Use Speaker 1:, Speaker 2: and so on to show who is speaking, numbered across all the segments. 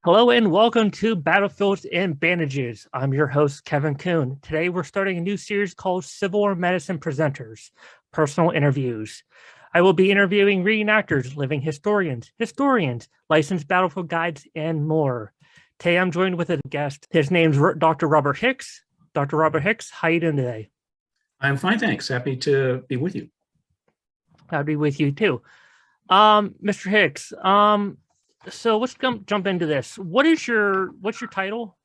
Speaker 1: Hello and welcome to Battlefields and Bandages. I'm your host, Kevin Kuhn. Today we're starting a new series called Civil War Medicine Presenters, Personal Interviews. I will be interviewing reenactors, living historians, licensed battlefield guides, and more. Today I'm joined with a guest. His name's Dr. Robert Hicks. Dr. Robert Hicks, how you doing today?
Speaker 2: I'm fine, thanks. Happy to be with you.
Speaker 1: I'll be with you too. Mr. Hicks, so let's jump into this. What's your title?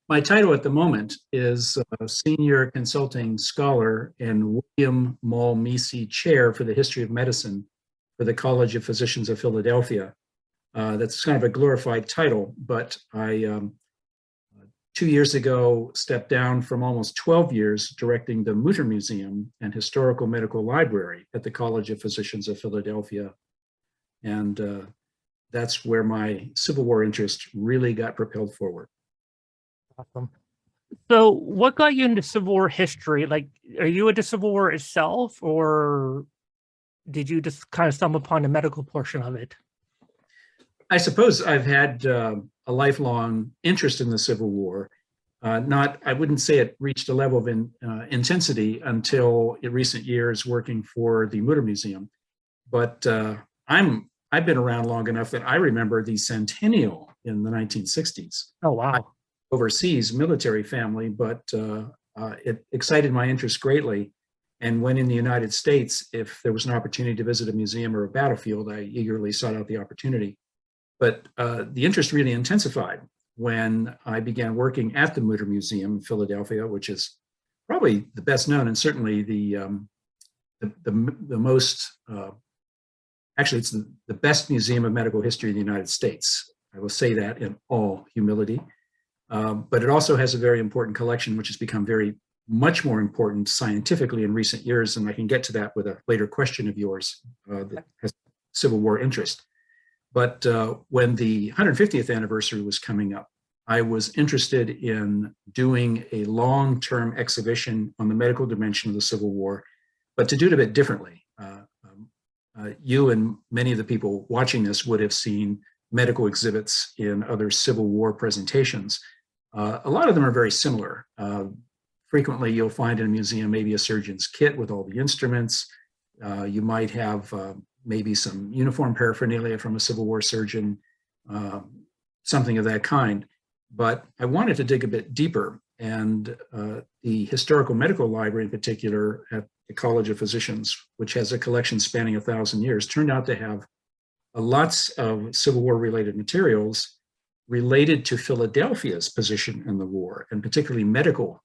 Speaker 2: My title at the moment is Senior Consulting Scholar and William Maul Measey Chair for the History of Medicine for the College of Physicians of Philadelphia. That's kind of a glorified title, but I 2 years ago stepped down from almost 12 years directing the Mutter Museum and Historical Medical Library at the College of Physicians of Philadelphia. And that's where my Civil War interest really got propelled forward.
Speaker 1: Awesome. So what got you into Civil War history? Like, are you into Civil War itself, or did you just kind of stumble upon the medical portion of it?
Speaker 2: I suppose I've had a lifelong interest in the Civil War. I wouldn't say it reached a level of intensity until in recent years working for the Mutter Museum. But I've been around long enough that I remember the centennial in the 1960s.
Speaker 1: Oh, wow.
Speaker 2: Overseas military family, but it excited my interest greatly. And when in the United States, if there was an opportunity to visit a museum or a battlefield, I eagerly sought out the opportunity. But the interest really intensified when I began working at the Mutter Museum in Philadelphia, which is probably the best known and certainly the most, actually it's the best museum of medical history in the United States. I will say that in all humility. But it also has a very important collection, which has become much more important scientifically in recent years, and I can get to that with a later question of yours that has Civil War interest. But when the 150th anniversary was coming up, I was interested in doing a long-term exhibition on the medical dimension of the Civil War, but to do it a bit differently. You and many of the people watching this would have seen medical exhibits in other Civil War presentations. A lot of them are very similar. Frequently, you'll find in a museum maybe a surgeon's kit with all the instruments. You might have maybe some uniform paraphernalia from a Civil War surgeon, something of that kind. But I wanted to dig a bit deeper, and the Historical Medical Library in particular at the College of Physicians, which has a collection spanning 1,000 years, turned out to have lots of Civil War related materials related to Philadelphia's position in the war, and particularly medical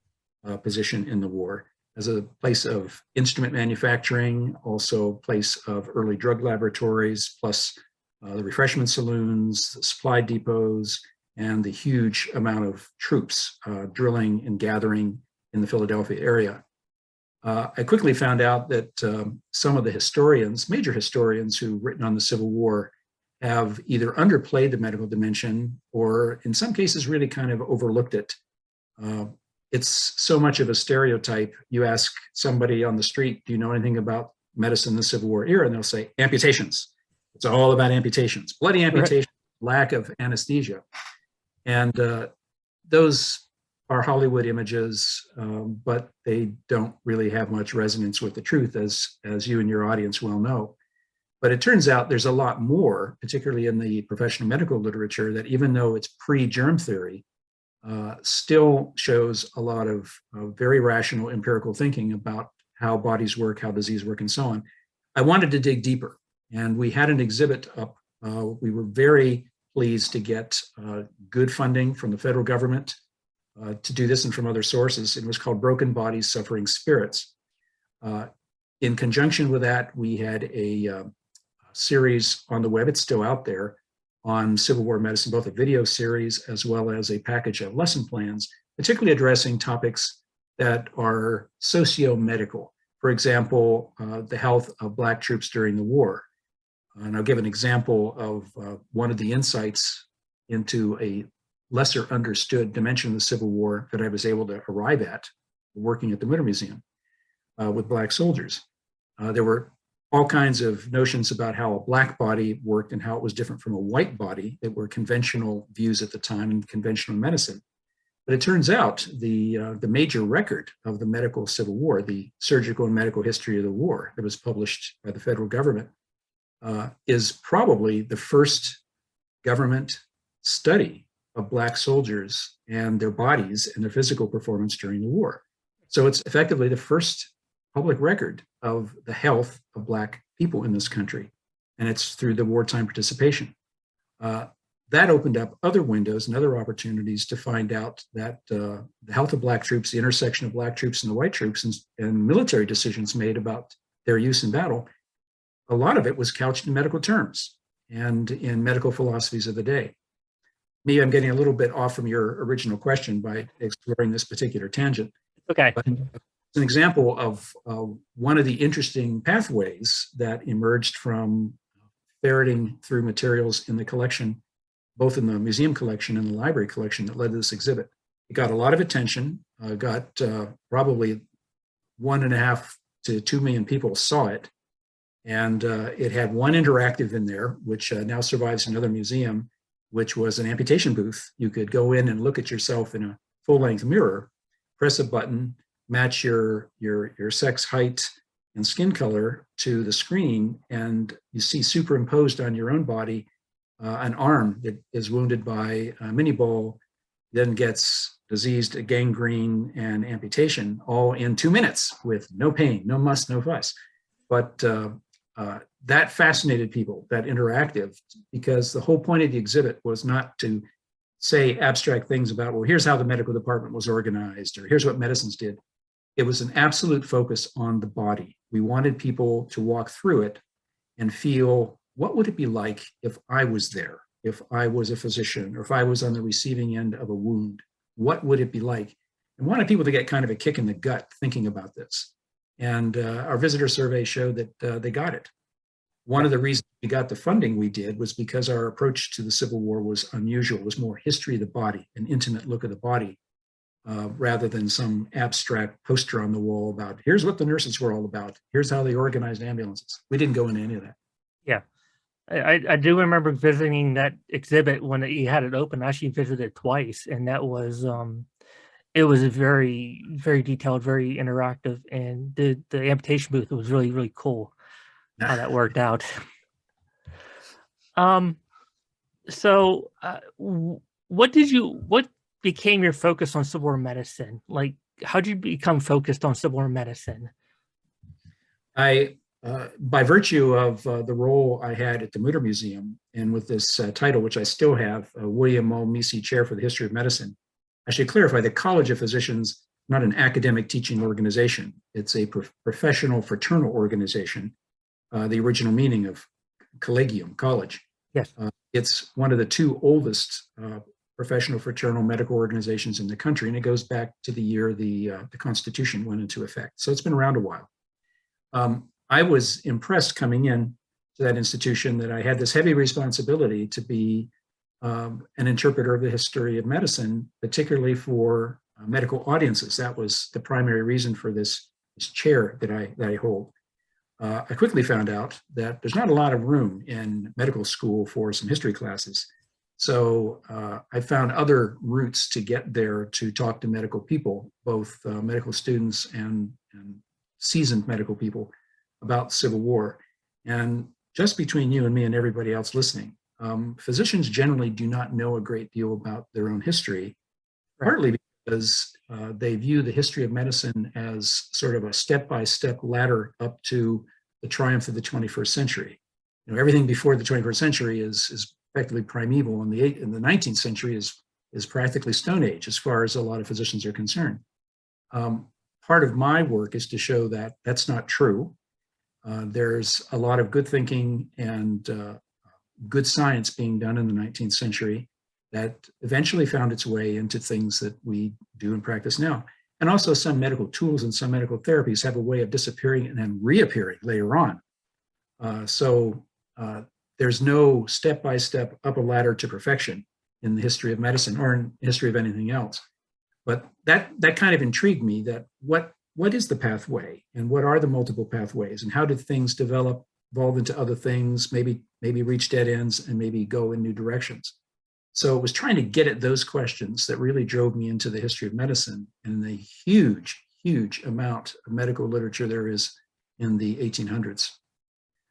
Speaker 2: position in the war, as a place of instrument manufacturing, also place of early drug laboratories, plus the refreshment saloons, the supply depots, and the huge amount of troops drilling and gathering in the Philadelphia area. I quickly found out that some of the historians, major historians who've written on the Civil War, have either underplayed the medical dimension or in some cases really kind of overlooked it. It's so much of a stereotype. You ask somebody on the street, do you know anything about medicine in the Civil War era? And they'll say amputations. It's all about amputations, bloody amputation, lack of anesthesia. And those are Hollywood images, but they don't really have much resonance with the truth, as you and your audience well know. But it turns out there's a lot more, particularly in the professional medical literature, that even though it's pre-germ theory, still shows a lot of very rational empirical thinking about how bodies work, how disease work, and so on. I wanted to dig deeper, and we had an exhibit up. We were very pleased to get good funding from the federal government to do this and from other sources. It was called Broken Bodies, Suffering Spirits. In conjunction with that, we had a series on the web, it's still out there, on Civil War medicine, both a video series as well as a package of lesson plans, particularly addressing topics that are socio-medical. For example, the health of Black troops during the war. And I'll give an example of one of the insights into a lesser understood dimension of the Civil War that I was able to arrive at working at the Mutter Museum with Black soldiers. There were all kinds of notions about how a black body worked and how it was different from a white body that were conventional views at the time in conventional medicine. But it turns out the major record of the medical Civil War, the Surgical and Medical History of the War that was published by the federal government, is probably the first government study of Black soldiers and their bodies and their physical performance during the war. So it's effectively the first public record of the health of Black people in this country, and it's through the wartime participation. That opened up other windows and other opportunities to find out that the health of Black troops, the intersection of Black troops and the white troops, and military decisions made about their use in battle, a lot of it was couched in medical terms and in medical philosophies of the day. Maybe I'm getting a little bit off from your original question by exploring this particular tangent.
Speaker 1: Okay.
Speaker 2: But it's an example of one of the interesting pathways that emerged from ferreting through materials in the collection, both in the museum collection and the library collection, that led to this exhibit. It got a lot of attention, got probably 1.5 to 2 million people saw it. And it had one interactive in there, which now survives in another museum, which was an amputation booth. You could go in and look at yourself in a full-length mirror, press a button, match your sex, height, and skin color to the screen, and you see superimposed on your own body an arm that is wounded by a mini ball, then gets diseased, gangrene, and amputation, all in 2 minutes with no pain, no muss, no fuss. But that fascinated people, that interactive, because the whole point of the exhibit was not to say abstract things about, well, here's how the medical department was organized, or here's what medicines did. It was an absolute focus on the body. We wanted people to walk through it and feel, what would it be like if I was there, if I was a physician, or if I was on the receiving end of a wound? What would it be like? And wanted people to get kind of a kick in the gut thinking about this. And our visitor survey showed that they got it. One of the reasons we got the funding we did was because our approach to the Civil War was unusual. It was more history of the body, an intimate look at the body, rather than some abstract poster on the wall about, here's what the nurses were all about. Here's how they organized ambulances. We didn't go into any of that.
Speaker 1: Yeah. I do remember visiting that exhibit when he had it open. I actually visited twice, and that was it was very, very detailed, very interactive, and the amputation booth was really, really cool how that worked out. So what became your focus on Civil War medicine? Like, how did you become focused on Civil War medicine?
Speaker 2: By virtue of the role I had at the Mutter Museum, and with this title, which I still have, William Maul Measey Chair for the History of Medicine, I should clarify the College of Physicians, not an academic teaching organization. It's a professional fraternal organization, the original meaning of collegium, college.
Speaker 1: Yes.
Speaker 2: It's one of the 2 oldest professional fraternal medical organizations in the country, and it goes back to the year the Constitution went into effect. So it's been around a while. I was impressed coming in to that institution that I had this heavy responsibility to be an interpreter of the history of medicine, particularly for medical audiences. That was the primary reason for this chair that I hold. I quickly found out that there's not a lot of room in medical school for some history classes. So I found other routes to get there to talk to medical people, both medical students and seasoned medical people, about Civil War. And just between you and me and everybody else listening, physicians generally do not know a great deal about their own history, partly because they view the history of medicine as sort of a step-by-step ladder up to the triumph of the 21st century. You know, everything before the 21st century is effectively primeval, and the 19th century is practically Stone Age as far as a lot of physicians are concerned. Part of my work is to show that that's not true. There's a lot of good thinking and good science being done in the 19th century that eventually found its way into things that we do in practice now. And also some medical tools and some medical therapies have a way of disappearing and then reappearing later on. So there's no step-by-step up a ladder to perfection in the history of medicine or in the history of anything else. But that kind of intrigued me, that what what is the pathway and what are the multiple pathways and how did things develop, evolve into other things, maybe reach dead ends and maybe go in new directions. So it was trying to get at those questions that really drove me into the history of medicine and the huge, huge amount of medical literature there is in the 1800s.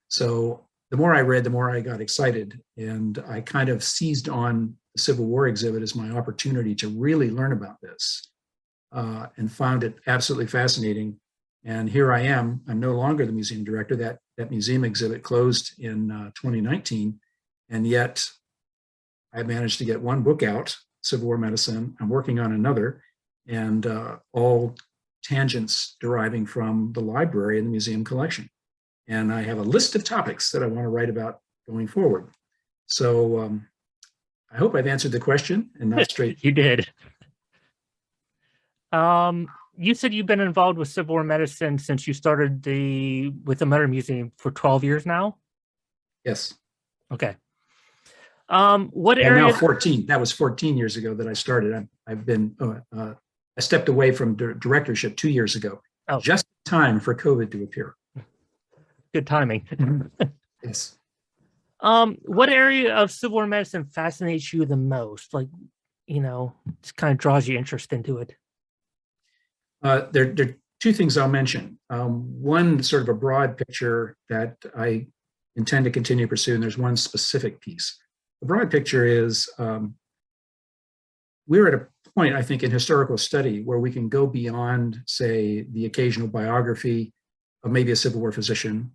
Speaker 2: So the more I read, the more I got excited, and I kind of seized on the Civil War exhibit as my opportunity to really learn about this, and found it absolutely fascinating. And here I am. I'm no longer the museum director. That museum exhibit closed in 2019, and yet I managed to get one book out, Civil War Medicine. I'm working on another, and all tangents deriving from the library and the museum collection. And I have a list of topics that I want to write about going forward. So I hope I've answered the question and not straight.
Speaker 1: You did. You said you've been involved with Civil War medicine since you started with the Metter Museum for 12 years now?
Speaker 2: Yes.
Speaker 1: Okay. What
Speaker 2: and
Speaker 1: area?
Speaker 2: Now 14. That was 14 years ago that I started. I've been, I stepped away from directorship 2 years ago, just in time for COVID to appear.
Speaker 1: Good timing.
Speaker 2: Yes.
Speaker 1: What area of Civil War medicine fascinates you the most? Like, just kind of draws you interest into it.
Speaker 2: There are two things I'll mention. One sort of a broad picture that I intend to continue to pursue, and there's one specific piece. The broad picture is we're at a point, I think, in historical study where we can go beyond, say, the occasional biography of maybe a Civil War physician,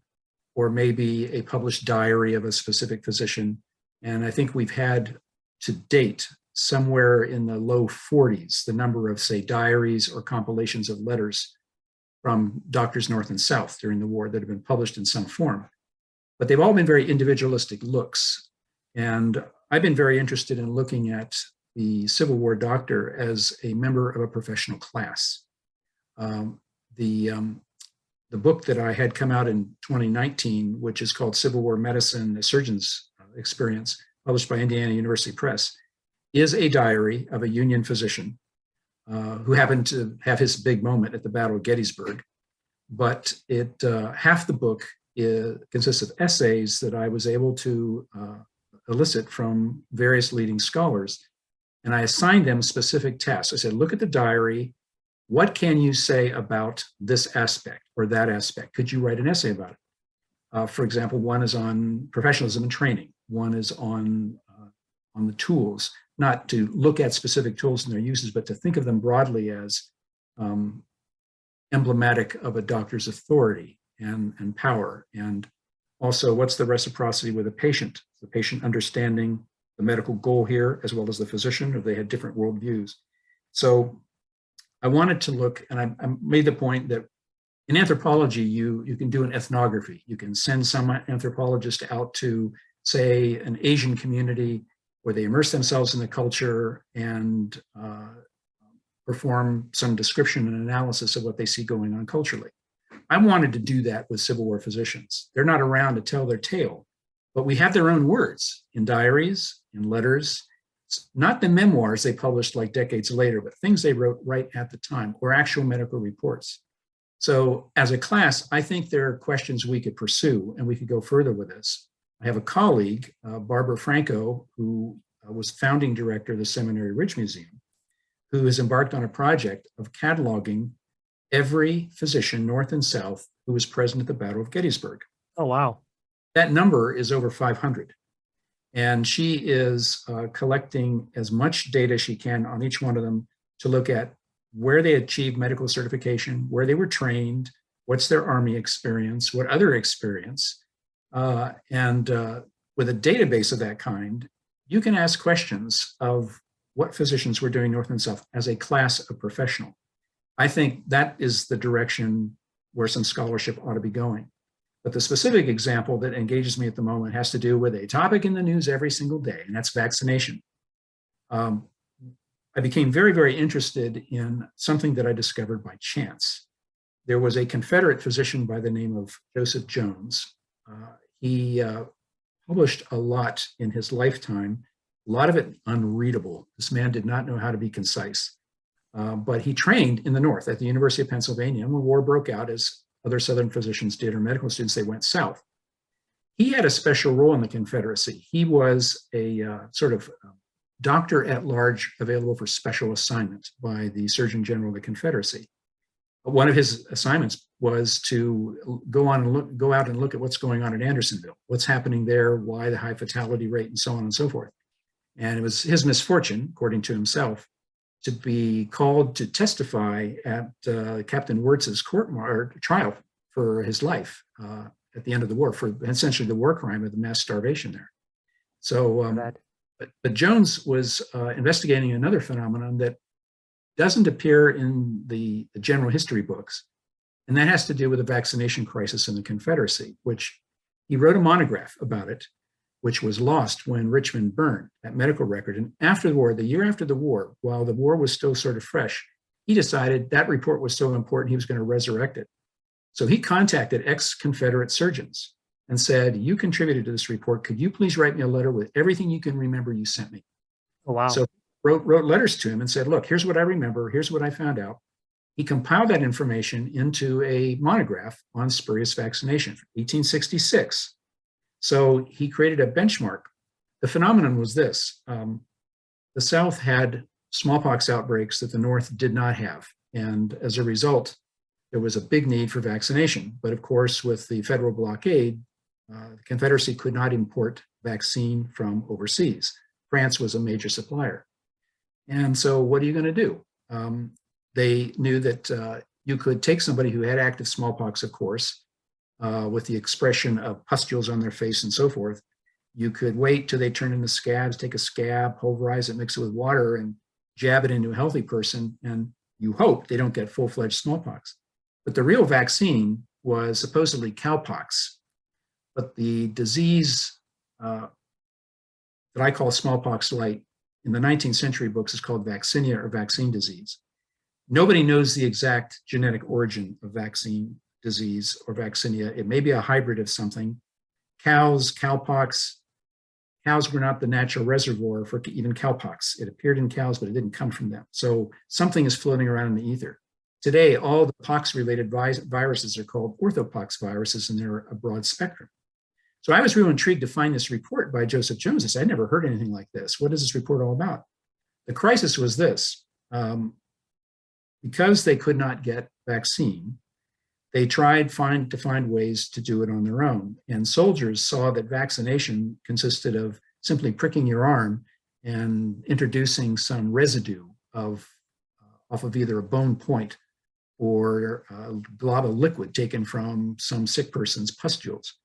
Speaker 2: or maybe a published diary of a specific physician. And I think we've had to date somewhere in the low 40s, the number of, say, diaries or compilations of letters from doctors north and south during the war that have been published in some form. But they've all been very individualistic looks. And I've been very interested in looking at the Civil War doctor as a member of a professional class. The book that I had come out in 2019, which is called Civil War Medicine, A Surgeon's Experience, published by Indiana University Press, is a diary of a Union physician who happened to have his big moment at the Battle of Gettysburg. But half the book consists of essays that I was able to elicit from various leading scholars. And I assigned them specific tasks. I said, look at the diary. What can you say about this aspect or that aspect? Could you write an essay about it? For example, one is on professionalism and training. One is on the tools, not to look at specific tools and their uses, but to think of them broadly as emblematic of a doctor's authority and power. And also, what's the reciprocity with a patient? The patient understanding the medical goal here, as well as the physician, or they had different worldviews. So I wanted to look, and I made the point that in anthropology, you can do an ethnography. You can send some anthropologist out to, say, an Asian community where they immerse themselves in the culture and perform some description and analysis of what they see going on culturally. I wanted to do that with Civil War physicians. They're not around to tell their tale, but we have their own words in diaries, in letters, not the memoirs they published like decades later, but things they wrote right at the time, or actual medical reports. So as a class, I think there are questions we could pursue, and we could go further with this. I have a colleague, Barbara Franco, who was founding director of the Seminary Ridge Museum, who has embarked on a project of cataloging every physician, north and south, who was present at the Battle of Gettysburg.
Speaker 1: Oh, wow.
Speaker 2: That number is over 500. And she is collecting as much data as she can on each one of them to look at where they achieved medical certification, where they were trained, what's their Army experience, what other experience. And with a database of that kind, you can ask questions of what physicians were doing north and south as a class of professional. I think that is the direction where some scholarship ought to be going. But the specific example that engages me at the moment has to do with a topic in the news every single day, and that's vaccination. I became very, very interested in something that I discovered by chance. There was a Confederate physician by the name of Joseph Jones. He published a lot in his lifetime, a lot of it unreadable. This man did not know how to be concise. but he trained in the North at the University of Pennsylvania. And when war broke out, as other Southern physicians did, or medical students, they went south. He had a special role in the Confederacy. He was a sort of doctor at large available for special assignment by the Surgeon General of the Confederacy. One of his assignments was to go out and look at what's going on at Andersonville, what's happening there, why the high fatality rate, and so on and so forth. And it was his misfortune, according to himself, to be called to testify at Captain Wirtz's trial for his life at the end of the war, for essentially the war crime of the mass starvation there. So, but Jones was investigating another phenomenon that doesn't appear in the general history books, and that has to do with the vaccination crisis in the Confederacy, which he wrote a monograph about it, which was lost when Richmond burned that medical record. And after the war, the year after the war, while the war was still sort of fresh, he decided that report was so important he was going to resurrect it. So he contacted ex-Confederate surgeons and said, "You contributed to this report. Could you please write me a letter with everything you can remember you sent me?"
Speaker 1: Oh, wow.
Speaker 2: So wrote letters to him and said, "Look, here's what I remember. Here's what I found out." He compiled that information into a monograph on spurious vaccination, 1866. So he created a benchmark. The phenomenon was this. The South had smallpox outbreaks that the North did not have. And as a result, there was a big need for vaccination. But of course, with the federal blockade, the Confederacy could not import vaccine from overseas. France was a major supplier. And so what are you going to do? They knew that you could take somebody who had active smallpox, of course, with the expression of pustules on their face and so forth. You could wait till they turn into scabs, take a scab, pulverize it, mix it with water, and jab it into a healthy person, and you hope they don't get full-fledged smallpox. But the real vaccine was supposedly cowpox. But the disease that I call smallpox light in the 19th century books is called vaccinia, or vaccine disease. Nobody knows the exact genetic origin of vaccine disease or vaccinia. It may be a hybrid of something. Cowpox, cows were not the natural reservoir for even cowpox. It appeared in cows, but it didn't come from them. So something is floating around in the ether. Today, all the pox-related viruses are called orthopox viruses, and they're a broad spectrum. So I was real intrigued to find this report by Joseph Jones. I said, I'd never heard anything like this. What is this report all about? The crisis was this. Because they could not get vaccine, they tried to find ways to do it on their own. And soldiers saw that vaccination consisted of simply pricking your arm and introducing some residue off of either a bone point or a glob of liquid taken from some sick person's pustules.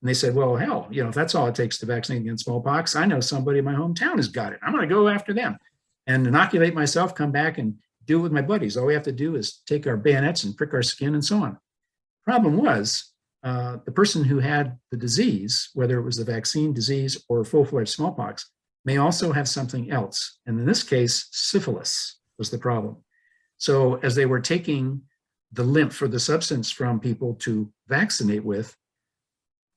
Speaker 2: And they said, well, hell, if that's all it takes to vaccinate against smallpox, I know somebody in my hometown has got it. I'm going to go after them and inoculate myself, come back and do it with my buddies. All we have to do is take our bayonets and prick our skin and so on. Problem was, the person who had the disease, whether it was the vaccine disease or full-fledged smallpox, may also have something else. And in this case, syphilis was the problem. So as they were taking the lymph or the substance from people to vaccinate with,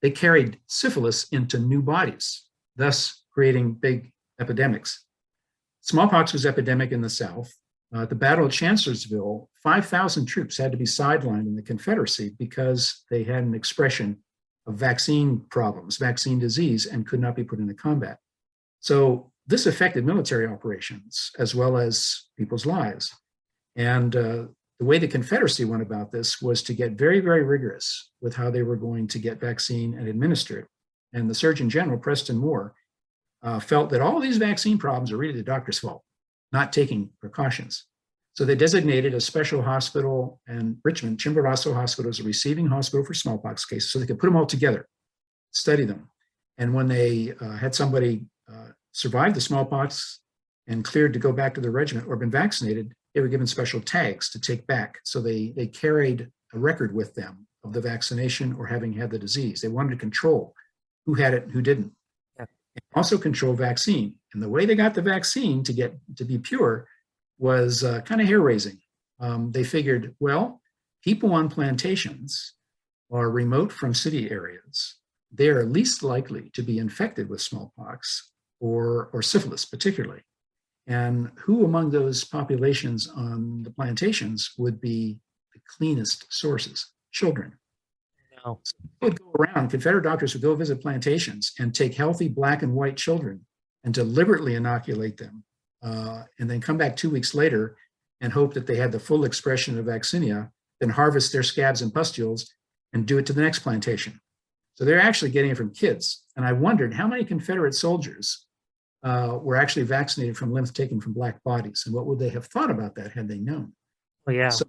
Speaker 2: they carried syphilis into new bodies, thus creating big epidemics. Smallpox was epidemic in the South. At the Battle of Chancellorsville, 5,000 troops had to be sidelined in the Confederacy because they had an expression of vaccine problems, vaccine disease, and could not be put into combat. So this affected military operations as well as people's lives. And the way the Confederacy went about this was to get very, very rigorous with how they were going to get vaccine and administer it. And the Surgeon General, Preston Moore, felt that all of these vaccine problems are really the doctor's fault, not taking precautions. So they designated a special hospital in Richmond, Chimborazo Hospital, as a receiving hospital for smallpox cases, so they could put them all together, study them. And when they had somebody survive the smallpox and cleared to go back to the regiment or been vaccinated, they were given special tags to take back. So they carried a record with them of the vaccination or having had the disease. They wanted to control who had it and who didn't. And also control vaccine. And the way they got the vaccine to be pure was kind of hair-raising. They figured, well, people on plantations are remote from city areas. They are least likely to be infected with smallpox or syphilis particularly. And who among those populations on the plantations would be the cleanest sources? Children.
Speaker 1: No.
Speaker 2: So they would go around, Confederate doctors would go visit plantations and take healthy black and white children and deliberately inoculate them, and then come back 2 weeks later and hope that they had the full expression of vaccinia, then harvest their scabs and pustules and do it to the next plantation. So they're actually getting it from kids. And I wondered how many Confederate soldiers were actually vaccinated from lymph taken from black bodies, and what would they have thought about that had they known?
Speaker 1: Oh, yeah.
Speaker 2: So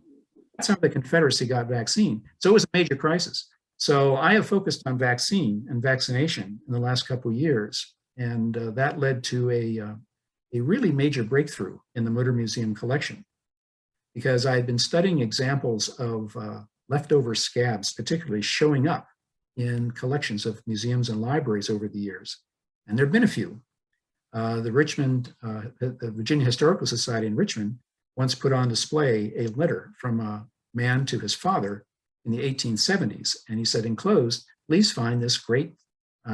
Speaker 2: that's how the Confederacy got vaccine. So it was a major crisis. So I have focused on vaccine and vaccination in the last couple of years, and that led to a really major breakthrough in the Motor Museum collection, because I had been studying examples of leftover scabs, particularly showing up in collections of museums and libraries over the years. And there have been a few. The Virginia Historical Society in Richmond once put on display a letter from a man to his father in the 1870s. And he said, enclosed, please find this great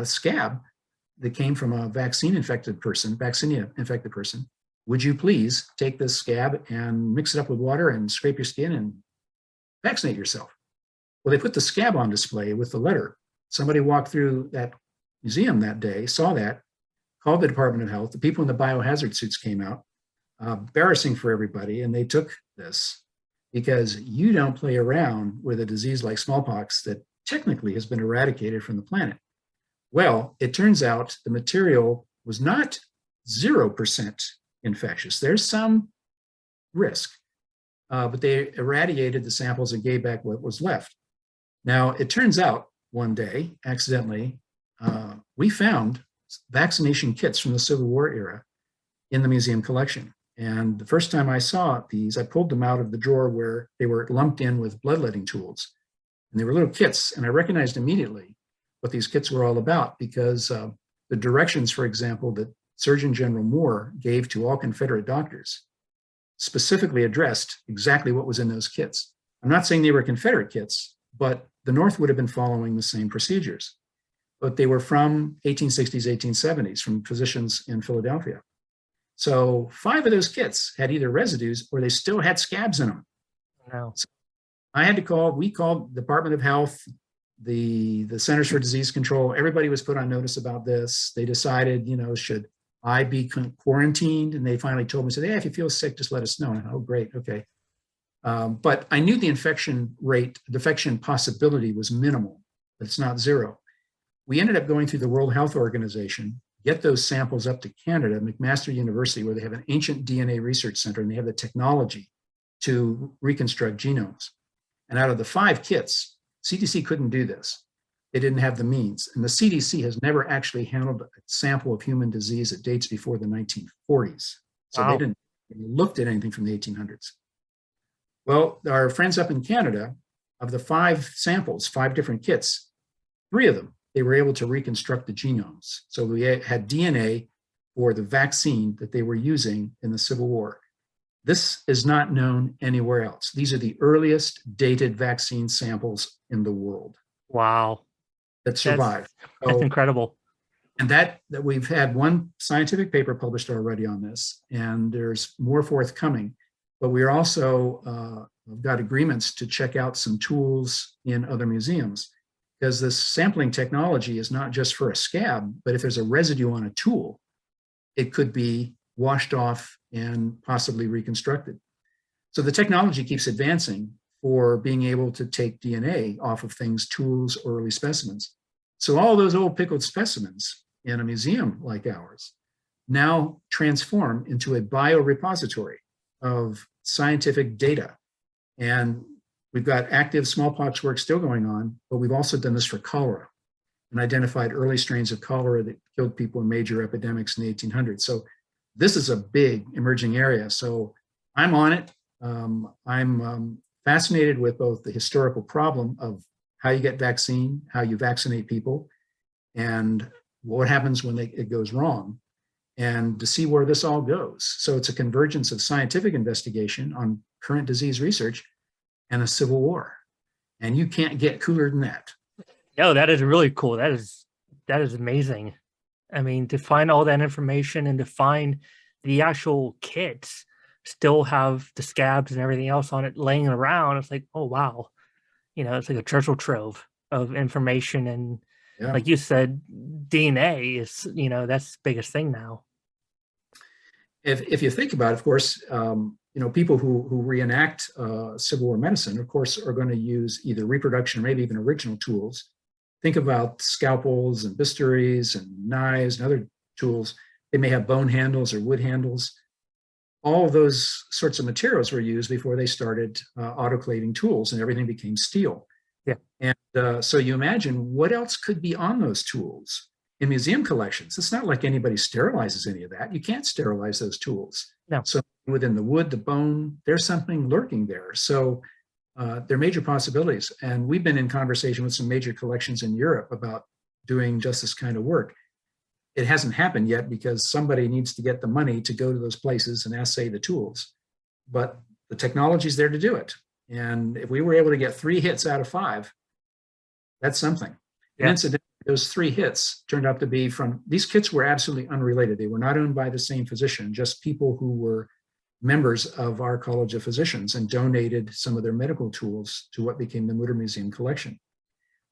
Speaker 2: scab that came from a vaccinia-infected person. Would you please take this scab and mix it up with water and scrape your skin and vaccinate yourself? Well, they put the scab on display with the letter. Somebody walked through that museum that day, saw that, called the Department of Health. The people in the biohazard suits came out, embarrassing for everybody, and they took this, because you don't play around with a disease like smallpox that technically has been eradicated from the planet. Well, it turns out the material was not 0% infectious. There's some risk, but they irradiated the samples and gave back what was left. Now, it turns out one day, accidentally, we found vaccination kits from the Civil War era in the museum collection. And the first time I saw these, I pulled them out of the drawer where they were lumped in with bloodletting tools. And they were little kits, and I recognized immediately what these kits were all about, because the directions, for example, that Surgeon General Moore gave to all Confederate doctors specifically addressed exactly what was in those kits. I'm not saying they were Confederate kits, but the North would have been following the same procedures. But they were from 1860s, 1870s, from physicians in Philadelphia. So 5 of those kits had either residues or they still had scabs in them.
Speaker 1: No.
Speaker 2: So we called the Department of Health, the Centers for Disease Control. Everybody was put on notice about this. They decided, should I be quarantined? And they finally told me, said, hey, if you feel sick, just let us know. And, oh, great, okay. But I knew the infection rate, defection possibility was minimal, but it's not zero. We ended up going through the World Health Organization, get those samples up to Canada, McMaster University, where they have an ancient DNA research center, and they have the technology to reconstruct genomes. And out of the 5 kits, CDC couldn't do this. They didn't have the means. And the CDC has never actually handled a sample of human disease that dates before the 1940s. So
Speaker 1: Wow.
Speaker 2: they didn't look at anything from the 1800s. Well, our friends up in Canada, of the 5 samples, 5 different kits, 3 of them, they were able to reconstruct the genomes. So we had DNA for the vaccine that they were using in the Civil War. This is not known anywhere else. These are the earliest dated vaccine samples in the world.
Speaker 1: Wow.
Speaker 2: That survived.
Speaker 1: That's incredible.
Speaker 2: And that we've had one scientific paper published already on this, and there's more forthcoming. But we are also got agreements to check out some tools in other museums, because this sampling technology is not just for a scab, but if there's a residue on a tool, it could be washed off and possibly reconstructed. So the technology keeps advancing for being able to take DNA off of things, tools, or early specimens. So all those old pickled specimens in a museum like ours now transform into a biorepository of scientific data. And we've got active smallpox work still going on, but we've also done this for cholera and identified early strains of cholera that killed people in major epidemics in the 1800s. So this is a big emerging area. So I'm on it. I'm fascinated with both the historical problem of how you get vaccine, how you vaccinate people, and what happens when it goes wrong, and to see where this all goes. So it's a convergence of scientific investigation on current disease research and a civil war. And you can't get cooler than that.
Speaker 1: No, that is really cool. That is amazing. I mean, to find all that information and to find the actual kits still have the scabs and everything else on it laying around. It's like, oh wow, it's like a treasure trove of information. And
Speaker 2: Yeah.
Speaker 1: like you said, DNA is, that's the biggest thing now.
Speaker 2: If you think about it, of course, people who reenact Civil War medicine, of course, are going to use either reproduction or maybe even original tools. Think about scalpels and bistouries and knives and other tools. They may have bone handles or wood handles. All of those sorts of materials were used before they started autoclaving tools, and everything became steel.
Speaker 1: Yeah.
Speaker 2: And so you imagine what else could be on those tools in museum collections. It's not like anybody sterilizes any of that. You can't sterilize those tools.
Speaker 1: No.
Speaker 2: So within the wood, the bone, there's something lurking there. So there are major possibilities. And we've been in conversation with some major collections in Europe about doing just this kind of work. It hasn't happened yet because somebody needs to get the money to go to those places and assay the tools. But the technology's there to do it. And if we were able to get 3 hits out of 5, that's something. Yeah. And incidentally, those 3 hits turned out to be from, these kits were absolutely unrelated. They were not owned by the same physician, just people who were members of our College of Physicians and donated some of their medical tools to what became the Mutter Museum collection.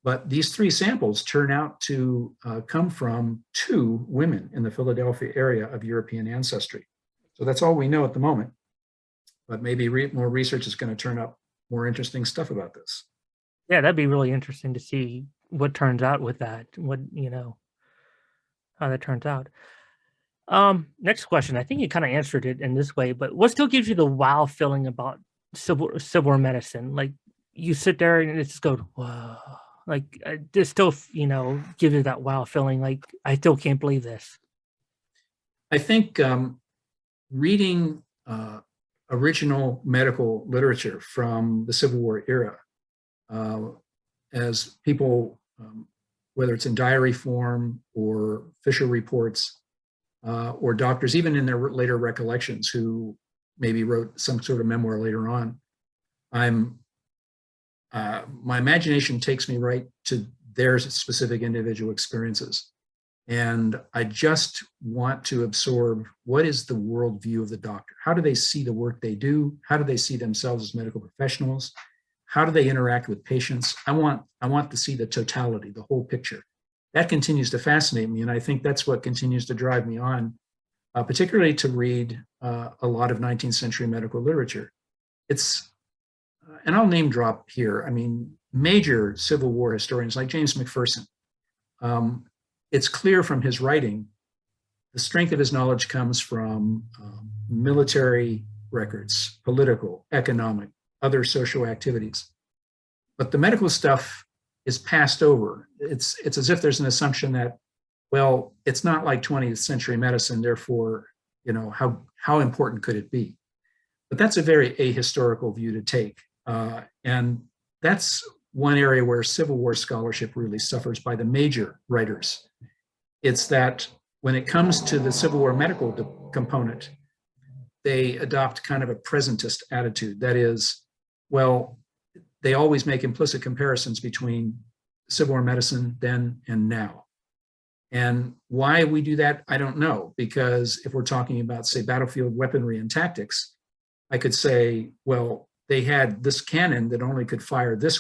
Speaker 2: But these 3 samples turn out to come from 2 women in the Philadelphia area of European ancestry. So that's all we know at the moment. But maybe more research is going to turn up more interesting stuff about this.
Speaker 1: Yeah, that'd be really interesting to see what turns out with that. How that turns out. Next question. I think you kind of answered it in this way, but what still gives you the wow feeling about civil war medicine? Like you sit there and it just goes, whoa. Like just still, give you that wow feeling. Like I still can't believe this.
Speaker 2: I think reading original medical literature from the Civil War era, as people, whether it's in diary form or Fisher reports, or doctors, even in their later recollections, who maybe wrote some sort of memoir later on, my imagination takes me right to their specific individual experiences. And I just want to absorb what is the worldview of the doctor? How do they see the work they do? How do they see themselves as medical professionals? How do they interact with patients? I want to see the totality, the whole picture. That continues to fascinate me. And I think that's what continues to drive me on, particularly to read a lot of 19th century medical literature. And I'll name drop here. I mean, major Civil War historians like James McPherson. It's clear from his writing, the strength of his knowledge comes from military records, political, economic, other social activities. But the medical stuff is passed over. It's as if there's an assumption that, well, it's not like 20th century medicine, therefore, how important could it be? But that's a very ahistorical view to take. And that's one area where Civil War scholarship really suffers by the major writers. It's that when it comes to the Civil War medical component, they adopt kind of a presentist attitude. That is, well, they always make implicit comparisons between Civil War medicine then and now. And why we do that, I don't know, because if we're talking about, say, battlefield weaponry and tactics, I could say, well, they had this cannon that only could fire this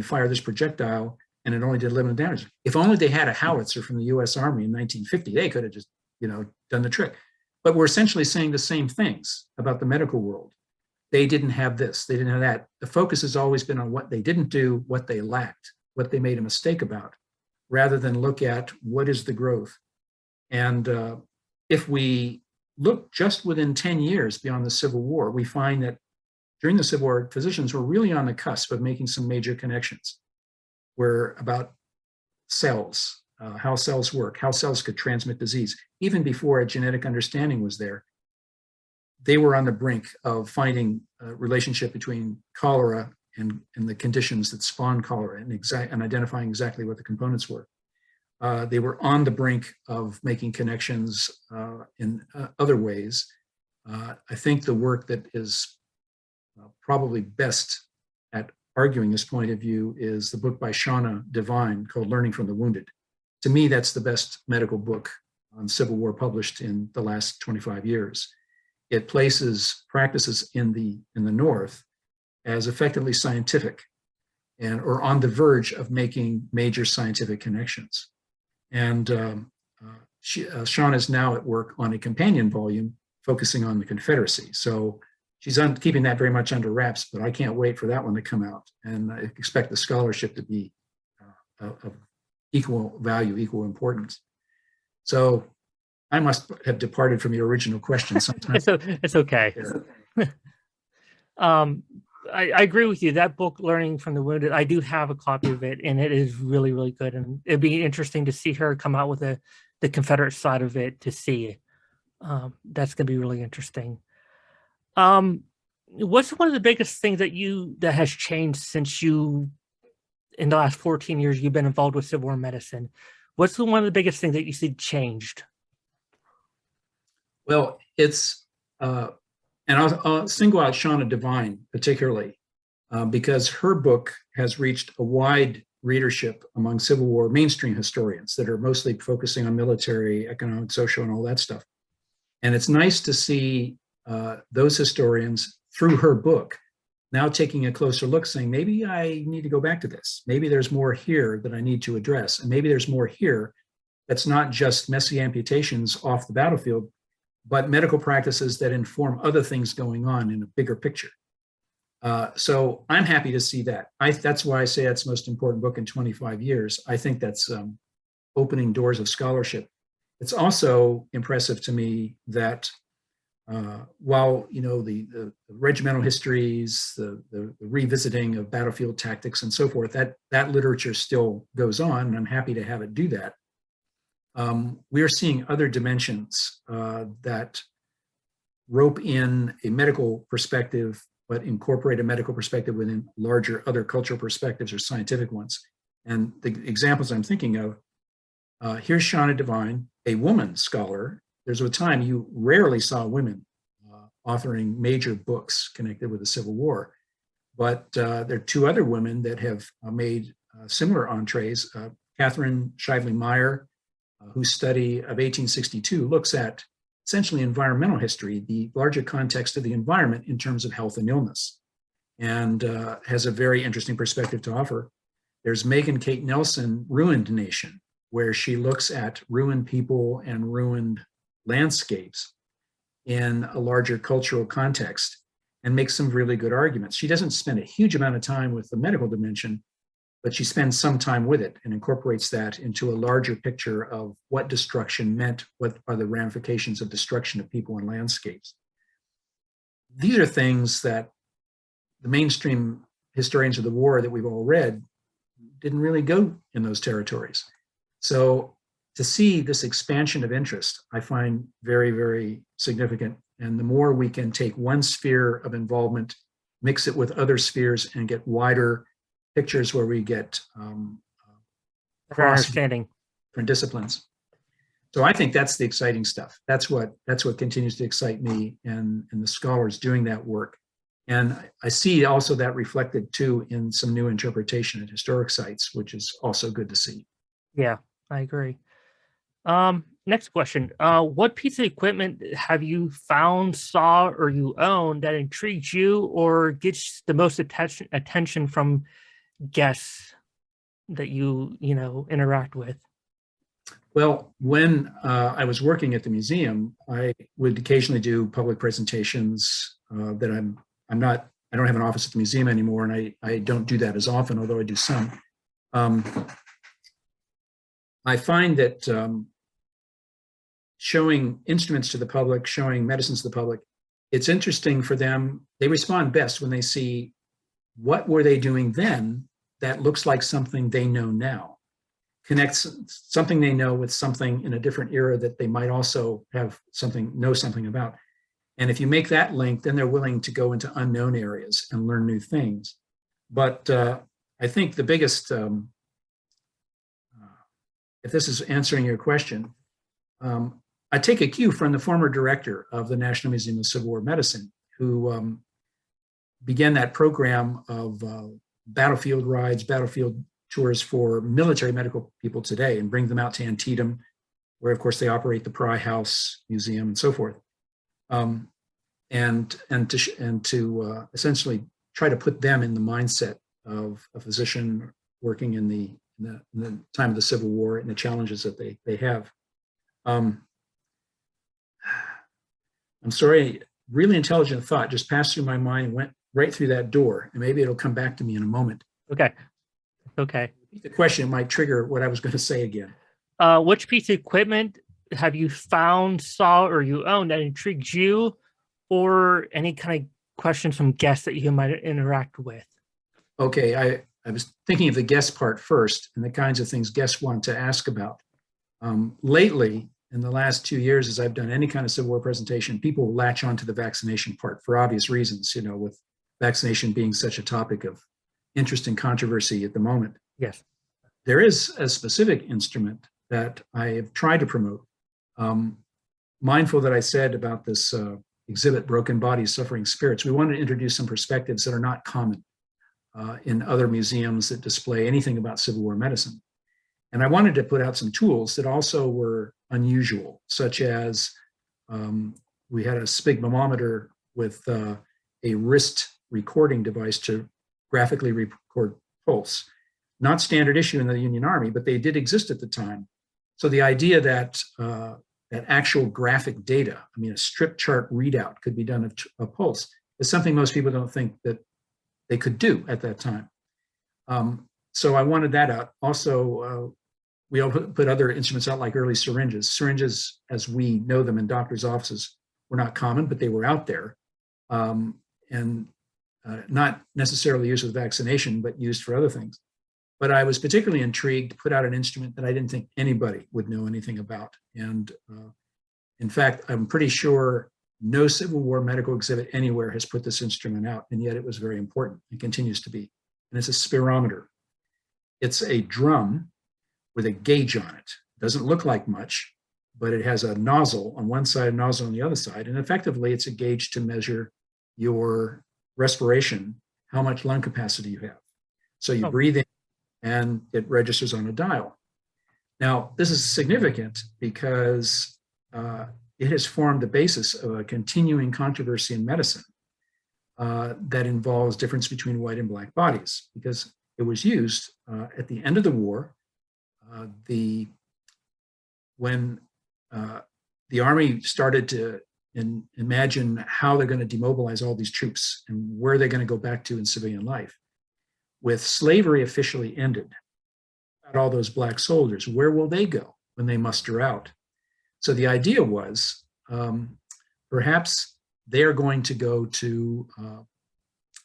Speaker 2: fire this projectile, and it only did limited damage. If only they had a howitzer from the US Army in 1950, they could have just, done the trick. But we're essentially saying the same things about the medical world. They didn't have this, they didn't have that. The focus has always been on what they didn't do, what they lacked, what they made a mistake about, rather than look at what is the growth. And if we look just within 10 years beyond the Civil War, we find that during the Civil War, physicians were really on the cusp of making some major connections, where about cells, how cells work, how cells could transmit disease. Even before a genetic understanding was there, they were on the brink of finding a relationship between cholera and the conditions that spawn cholera and identifying exactly what the components were. They were on the brink of making connections in other ways. I think the work that is probably best at arguing this point of view is the book by Shauna Devine called Learning from the Wounded. To me, that's the best medical book on Civil War published in the last 25 years. It places practices in the North as effectively scientific or on the verge of making major scientific connections. And Shauna is now at work on a companion volume focusing on the Confederacy. So she's keeping that very much under wraps, but I can't wait for that one to come out. And I expect the scholarship to be of equal value, equal importance. So I must have departed from your original question sometime.
Speaker 1: It's okay. I agree with you. That book, Learning from the Wounded, I do have a copy of it, and it is really, really good. And it'd be interesting to see her come out with the Confederate side of it to see. That's going to be really interesting. What's one of the biggest things that has changed since in the last 14 years, you've been involved with Civil War medicine? What's one of the biggest things that you see changed?
Speaker 2: Well, it's, and I'll single out Shauna Devine particularly, because her book has reached a wide readership among Civil War mainstream historians that are mostly focusing on military, economic, social, and all that stuff. And it's nice to see those historians, through her book, now taking a closer look, saying, maybe I need to go back to this. Maybe there's more here that I need to address. And maybe there's more here that's not just messy amputations off the battlefield, but medical practices that inform other things going on in a bigger picture. So I'm happy to see that. That's why I say it's the most important book in 25 years. I think that's opening doors of scholarship. It's also impressive to me that while the regimental histories, the revisiting of battlefield tactics and so forth, that literature still goes on, and I'm happy to have it do that. We are seeing other dimensions that rope in a medical perspective, but incorporate a medical perspective within larger other cultural perspectives or scientific ones. And the examples I'm thinking of, here's Shauna Devine, a woman scholar. There's a time you rarely saw women authoring major books connected with the Civil War. But there are two other women that have made similar entrees. Catherine Shively Meyer, whose study of 1862 looks at essentially environmental history, the larger context of the environment in terms of health and illness, and has a very interesting perspective to offer. There's Megan Kate Nelson, Ruined Nation, where she looks at ruined people and ruined landscapes in a larger cultural context and makes some really good arguments. She doesn't spend a huge amount of time with the medical dimension, but she spends some time with it and incorporates that into a larger picture of what destruction meant, what are the ramifications of destruction of people and landscapes. These are things that the mainstream historians of the war that we've all read didn't really go in those territories. So to see this expansion of interest, I find very, very significant. And the more we can take one sphere of involvement, mix it with other spheres, and get wider pictures where we get
Speaker 1: understanding
Speaker 2: different disciplines. So I think that's the exciting stuff. That's what continues to excite me and the scholars doing that work. And I see also that reflected too in some new interpretation at historic sites, which is also good to see.
Speaker 1: Yeah, I agree. Next question. What piece of equipment have you found, saw, or you own that intrigues you or gets the most attention from guests that you interact with?
Speaker 2: Well, when I was working at the museum, I would occasionally do public presentations that I don't have an office at the museum anymore, and I don't do that as often, although I do some. I find that showing instruments to the public, showing medicines to the public, it's interesting for them. They respond best when they see what were they doing then that looks like something they know now, connects something they know with something in a different era that they might also know something about. And if you make that link, then they're willing to go into unknown areas and learn new things. But I think the biggest, if this is answering your question, I take a cue from the former director of the National Museum of Civil War Medicine, who began that program of battlefield rides, battlefield tours for military medical people today, and bring them out to Antietam, where of course they operate the Pry House Museum and so forth, and to essentially try to put them in the mindset of a physician working in the time of the Civil War and the challenges that they have. I'm sorry, really intelligent thought just passed through my mind and went right through that door, and maybe it'll come back to me in a moment.
Speaker 1: Okay. Okay.
Speaker 2: The question might trigger what I was going to say again.
Speaker 1: Which piece of equipment have you found, saw, or you own that intrigued you, or any kind of questions from guests that you might interact with?
Speaker 2: Okay, I was thinking of the guest part first and the kinds of things guests want to ask about. Lately, in the last 2 years, as I've done any kind of Civil War presentation, people latch onto the vaccination part for obvious reasons, with vaccination being such a topic of interest and controversy at the moment.
Speaker 1: Yes.
Speaker 2: There is a specific instrument that I have tried to promote. Mindful that I said about this exhibit, Broken Bodies, Suffering Spirits, we wanted to introduce some perspectives that are not common in other museums that display anything about Civil War medicine. And I wanted to put out some tools that also were unusual, such as we had a sphygmometer with a wrist recording device to graphically record pulse. Not standard issue in the Union Army, but they did exist at the time. So the idea that that actual graphic data, a strip chart readout could be done of a pulse, is something most people don't think that they could do at that time. So I wanted that out. Also, we put other instruments out like early syringes. Syringes, as we know them in doctors' offices, were not common, but they were out there. And not necessarily used with vaccination, but used for other things. But I was particularly intrigued to put out an instrument that I didn't think anybody would know anything about. And in fact, I'm pretty sure no Civil War medical exhibit anywhere has put this instrument out, and yet it was very important and continues to be. And it's a spirometer. It's a drum with a gauge on it. It doesn't look like much, but it has a nozzle on one side, a nozzle on the other side. And effectively, it's a gauge to measure your respiration, how much lung capacity you have. So you breathe in and it registers on a dial. Now, this is significant because it has formed the basis of a continuing controversy in medicine that involves difference between white and black bodies, because it was used at the end of the war. When the Army started to imagine how they're going to demobilize all these troops and where they're going to go back to in civilian life. With slavery officially ended, all those black soldiers, where will they go when they muster out? So the idea was perhaps they're going to go to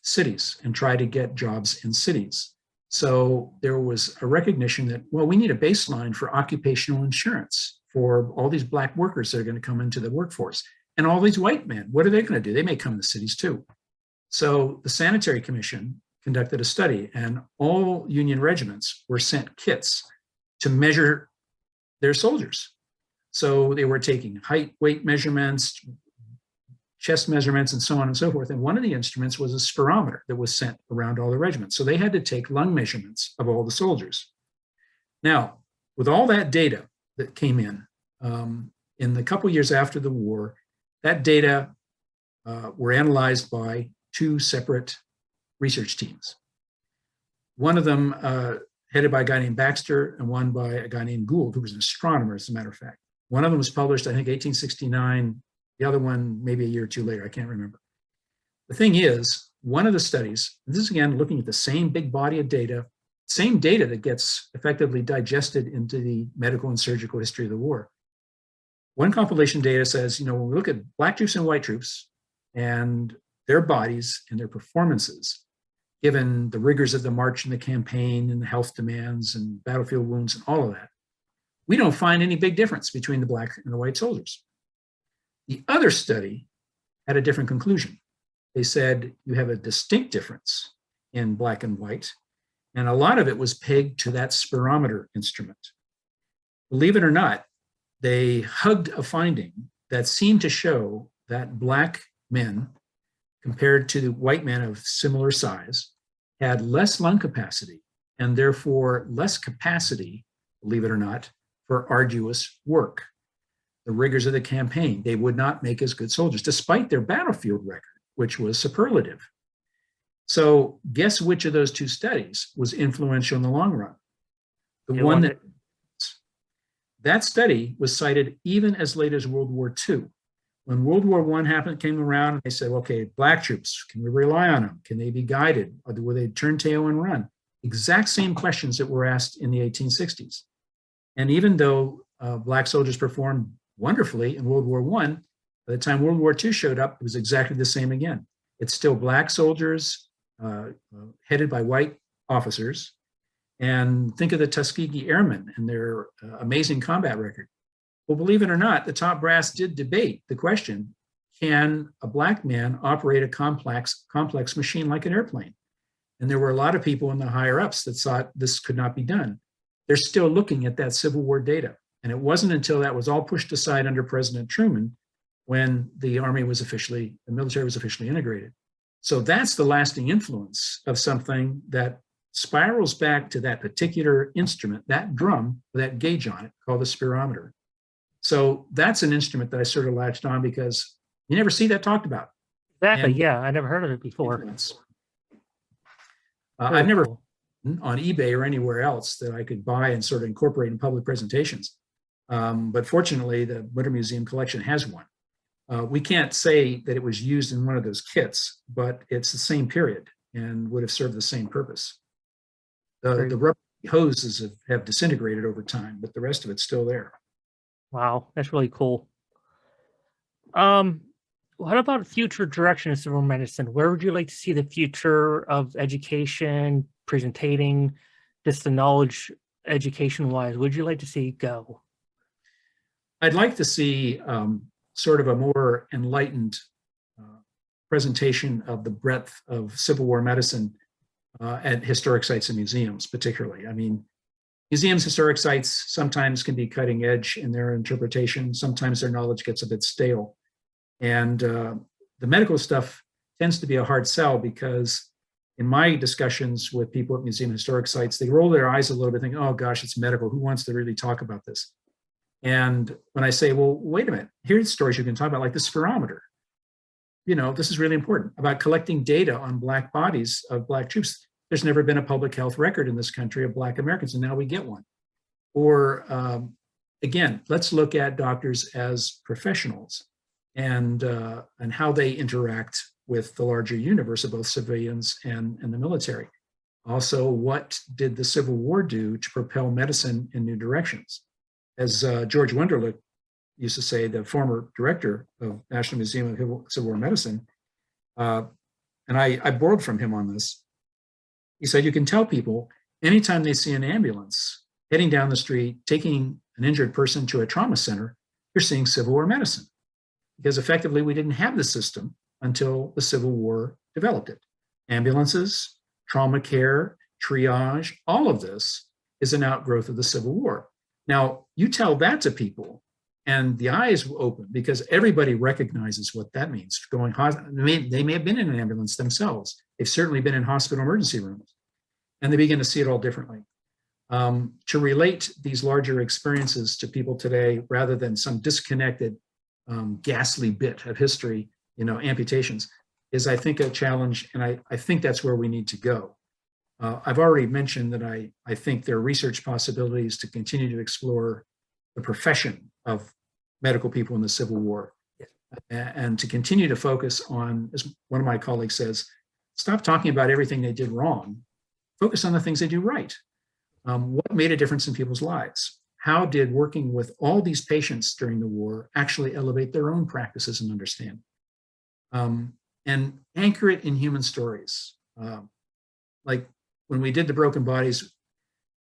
Speaker 2: cities and try to get jobs in cities. So there was a recognition that, well, we need a baseline for occupational insurance for all these black workers that are going to come into the workforce. And all these white men, what are they going to do? They may come to cities too. So the Sanitary Commission conducted a study, and all Union regiments were sent kits to measure their soldiers. So they were taking height, weight measurements, chest measurements, and so on and so forth. And one of the instruments was a spirometer that was sent around all the regiments. So they had to take lung measurements of all the soldiers. Now, with all that data that came in the couple years after the war, that data were analyzed by two separate research teams. One of them headed by a guy named Baxter and one by a guy named Gould, who was an astronomer, as a matter of fact. One of them was published, I think, 1869. The other one, maybe a year or two later, I can't remember. The thing is, one of the studies, this is again looking at the same big body of data, same data that gets effectively digested into the medical and surgical history of the war. One compilation data says, when we look at black troops and white troops and their bodies and their performances, given the rigors of the march and the campaign and the health demands and battlefield wounds and all of that, we don't find any big difference between the black and the white soldiers. The other study had a different conclusion. They said you have a distinct difference in black and white, and a lot of it was pegged to that spirometer instrument. Believe it or not, they hugged a finding that seemed to show that black men, compared to the white men of similar size, had less lung capacity and therefore less capacity, believe it or not, for arduous work. the rigors of the campaign. They would not make as good soldiers, despite their battlefield record, which was superlative. So guess which of those two studies was influential in the long run? The one that study was cited even as late as World War II. When World War I came around, they said, okay, black troops, can we rely on them? Can they be guided? Or will they turn tail and run? Exact same questions that were asked in the 1860s. And even though black soldiers performed wonderfully in World War I, by the time World War II showed up, it was exactly the same again. It's still black soldiers headed by white officers. And think of the Tuskegee Airmen and their amazing combat record. Well, believe it or not, the top brass did debate the question, can a black man operate a complex machine like an airplane? And there were a lot of people in the higher ups that thought this could not be done. They're still looking at that Civil War data. And it wasn't until that was all pushed aside under President Truman when the military was officially integrated. So that's the lasting influence of something that spirals back to that particular instrument, that drum with that gauge on it called the spirometer. So that's an instrument that I sort of latched on because you never see that talked about.
Speaker 1: Exactly. Yeah, I never heard of it before.
Speaker 2: I've never on eBay or anywhere else that I could buy and sort of incorporate in public presentations. But fortunately, the Winter Museum collection has one. We can't say that it was used in one of those kits, but it's the same period and would have served the same purpose. The rubber hoses have disintegrated over time, but the rest of it's still there.
Speaker 1: Wow, that's really cool. What about future direction of civil medicine? Where would you like to see the future of education, presenting, just the knowledge education-wise? Would you like to see go?
Speaker 2: I'd like to see sort of a more enlightened presentation of the breadth of Civil War medicine at historic sites and museums, particularly. I mean, museums, historic sites sometimes can be cutting edge in their interpretation. Sometimes their knowledge gets a bit stale. And the medical stuff tends to be a hard sell because in my discussions with people at museum historic sites, they roll their eyes a little bit thinking, oh gosh, it's medical. Who wants to really talk about this? And when I say, well, wait a minute, here's stories you can talk about, like the spirometer. You know, this is really important about collecting data on Black bodies of Black troops. There's never been a public health record in this country of Black Americans, and now we get one. Or again, let's look at doctors as professionals and how they interact with the larger universe of both civilians and the military. Also, what did the Civil War do to propel medicine in new directions? As George Wunderlich used to say, the former director of National Museum of Civil War Medicine, and I borrowed from him on this. He said, you can tell people anytime they see an ambulance heading down the street, taking an injured person to a trauma center, you're seeing Civil War medicine. Because effectively, we didn't have the system until the Civil War developed it. Ambulances, trauma care, triage, all of this is an outgrowth of the Civil War. Now, you tell that to people, and the eyes will open because everybody recognizes what that means. They may have been in an ambulance themselves. They've certainly been in hospital emergency rooms, and they begin to see it all differently. To relate these larger experiences to people today, rather than some disconnected, ghastly bit of history, you know, amputations, is, I think, a challenge, and I think that's where we need to go. I've already mentioned that I think there are research possibilities to continue to explore the profession of medical people in the Civil War, and to continue to focus on, as one of my colleagues says, stop talking about everything they did wrong, focus on the things they do right. What made a difference in people's lives? How did working with all these patients during the war actually elevate their own practices and understanding? And anchor it in human stories. Like when we did the broken bodies,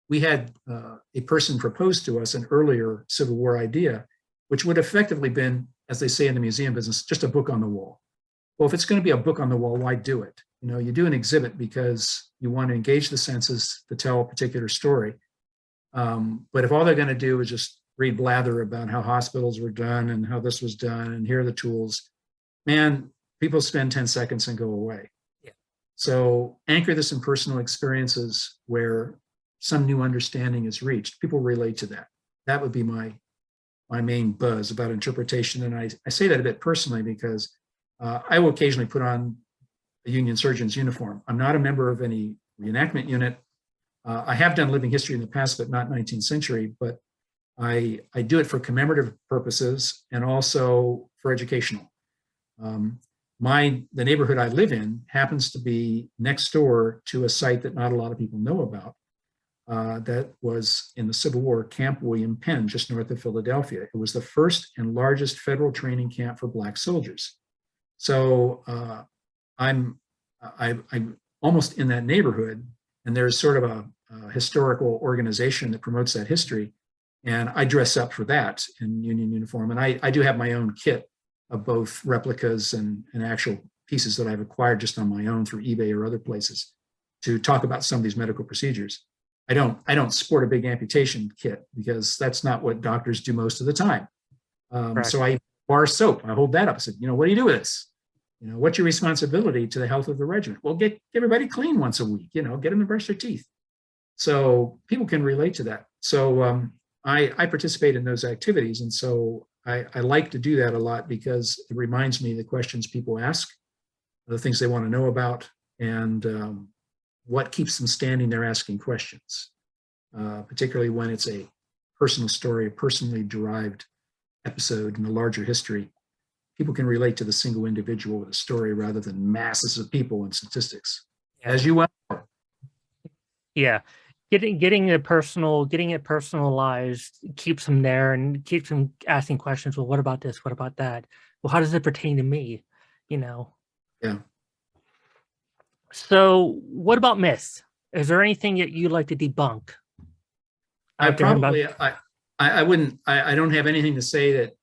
Speaker 2: we had a person propose to us an earlier Civil War idea, which would effectively been, as they say in the museum business, just a book on the wall. Well, if it's going to be a book on the wall, why do it? You know, you do an exhibit because you want to engage the senses to tell a particular story. But if all they're going to do is just read blather about how hospitals were done and how this was done and here are the tools, man, people spend 10 seconds and go away. Yeah. So anchor this in personal experiences where some new understanding is reached. People relate to that. That would be my my main buzz about interpretation. And I say that a bit personally because I will occasionally put on a Union surgeon's uniform. I'm not a member of any reenactment unit. I have done living history in the past, but not 19th century. But I do it for commemorative purposes and also for educational. The neighborhood I live in happens to be next door to a site that not a lot of people know about. That was in the Civil War, Camp William Penn, just north of Philadelphia. It was the first and largest federal training camp for Black soldiers. So I'm almost in that neighborhood, and there's sort of a historical organization that promotes that history. And I dress up for that in Union uniform. And I do have my own kit of both replicas and actual pieces that I've acquired just on my own through eBay or other places to talk about some of these medical procedures. I don't sport a big amputation kit because that's not what doctors do most of the time. So I bar soap. I hold that up. I said, what do you do with this? What's your responsibility to the health of the regiment? Well, get everybody clean once a week. Get them to brush their teeth. So people can relate to that. So I participate in those activities, and so I like to do that a lot because it reminds me of the questions people ask, the things they want to know about, and what keeps them standing there asking questions, particularly when it's a personal story, a personally derived episode in a larger history. People can relate to the single individual with a story rather than masses of people and statistics, as you well know.
Speaker 1: Yeah. Getting it personalized keeps them there and keeps them asking questions. Well, what about this? What about that? Well, how does it pertain to me?
Speaker 2: Yeah.
Speaker 1: So what about myths? Is there anything that you like to debunk?
Speaker 2: I don't have anything to say that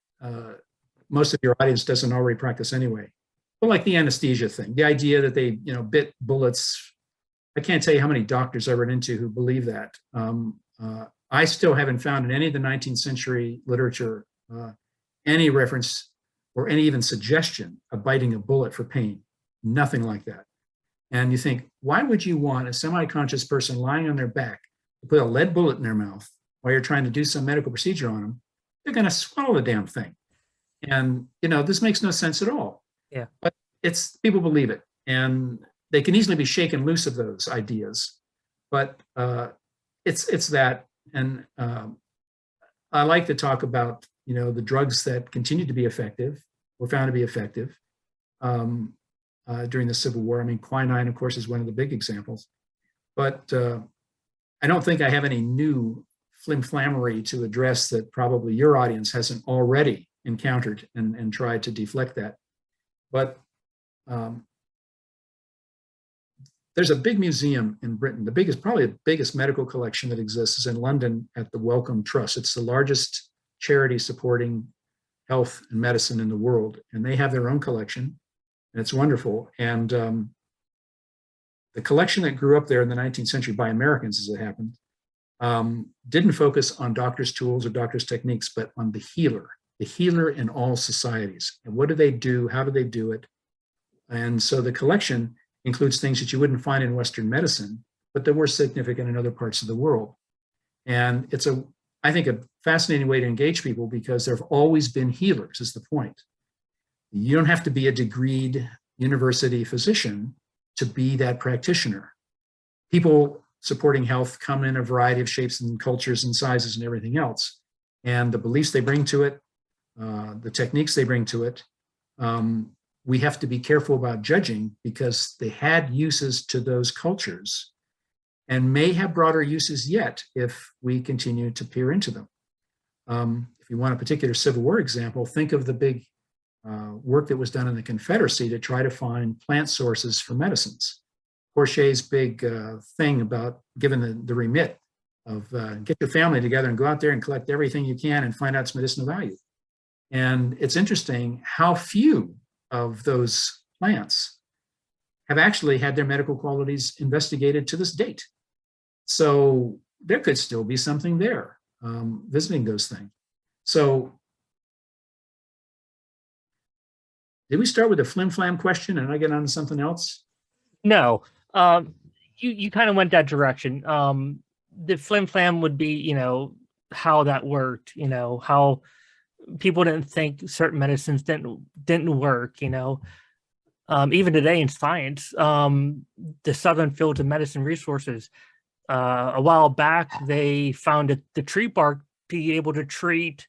Speaker 2: most of your audience doesn't already practice anyway. But like the anesthesia thing, the idea that they, bit bullets. I can't tell you how many doctors I run into who believe that. I still haven't found in any of the 19th century literature any reference or any even suggestion of biting a bullet for pain. Nothing like that. And you think, why would you want a semi-conscious person lying on their back to put a lead bullet in their mouth while you're trying to do some medical procedure on them? They're going to swallow the damn thing. And, this makes no sense at all.
Speaker 1: Yeah.
Speaker 2: But people believe it. And they can easily be shaken loose of those ideas. But it's that. And I like to talk about, the drugs that continue to be effective, were found to be effective during the Civil War. I mean, quinine, of course, is one of the big examples. But I don't think I have any new flimflammery to address that probably your audience hasn't already encountered and tried to deflect that. But there's a big museum in Britain. Probably the biggest medical collection that exists is in London at the Wellcome Trust. It's the largest charity supporting health and medicine in the world. And they have their own collection, and it's wonderful. And the collection that grew up there in the 19th century by Americans, as it happened, didn't focus on doctors' tools or doctors' techniques, but on the healer in all societies. And what do they do? How do they do it? And so the collection includes things that you wouldn't find in Western medicine, but that were significant in other parts of the world. And it's I think, a fascinating way to engage people because there have always been healers, is the point. You don't have to be a degreed university physician to be that practitioner. People supporting health come in a variety of shapes and cultures and sizes and everything else. And the beliefs they bring to it, the techniques they bring to it, we have to be careful about judging because they had uses to those cultures and may have broader uses yet if we continue to peer into them. If you want a particular Civil War example, think of the big work that was done in the Confederacy to try to find plant sources for medicines. Porcher's big thing about giving the remit of get your family together and go out there and collect everything you can and find out its medicinal value. And it's interesting how few of those plants have actually had their medical qualities investigated to this date. So there could still be something there visiting those things. So did we start with a flim-flam question and I get on to something else?
Speaker 1: No, you kind of went that direction. The flim-flam would be, how that worked, how people didn't think certain medicines didn't work, even today in science, the Southern Fields of Medicine Resources, a while back, they found that the tree bark be able to treat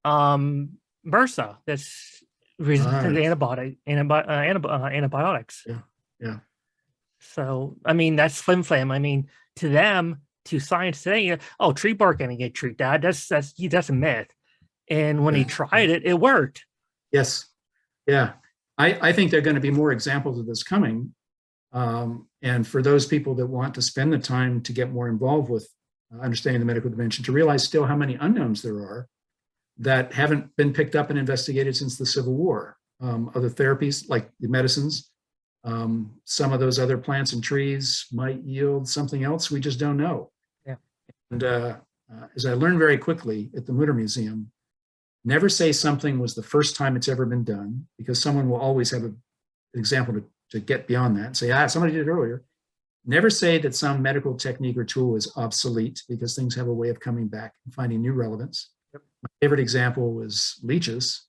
Speaker 1: MRSA that's resistant to antibiotics.
Speaker 2: Yeah, yeah.
Speaker 1: So, I mean, that's flim flam. I mean, to them, to science today, oh, tree bark gonna get treat that. That's a myth. And when he tried it, it worked.
Speaker 2: Yes. Yeah. I think there are going to be more examples of this coming. And for those people that want to spend the time to get more involved with understanding the medical dimension, to realize still how many unknowns there are that haven't been picked up and investigated since the Civil War. Other therapies like the medicines, some of those other plants and trees might yield something else we just don't know.
Speaker 1: Yeah.
Speaker 2: And as I learned very quickly at the Mutter Museum, never say something was the first time it's ever been done, because someone will always have an example to get beyond that and say, somebody did it earlier. Never say that some medical technique or tool is obsolete, because things have a way of coming back and finding new relevance. Yep. My favorite example was leeches.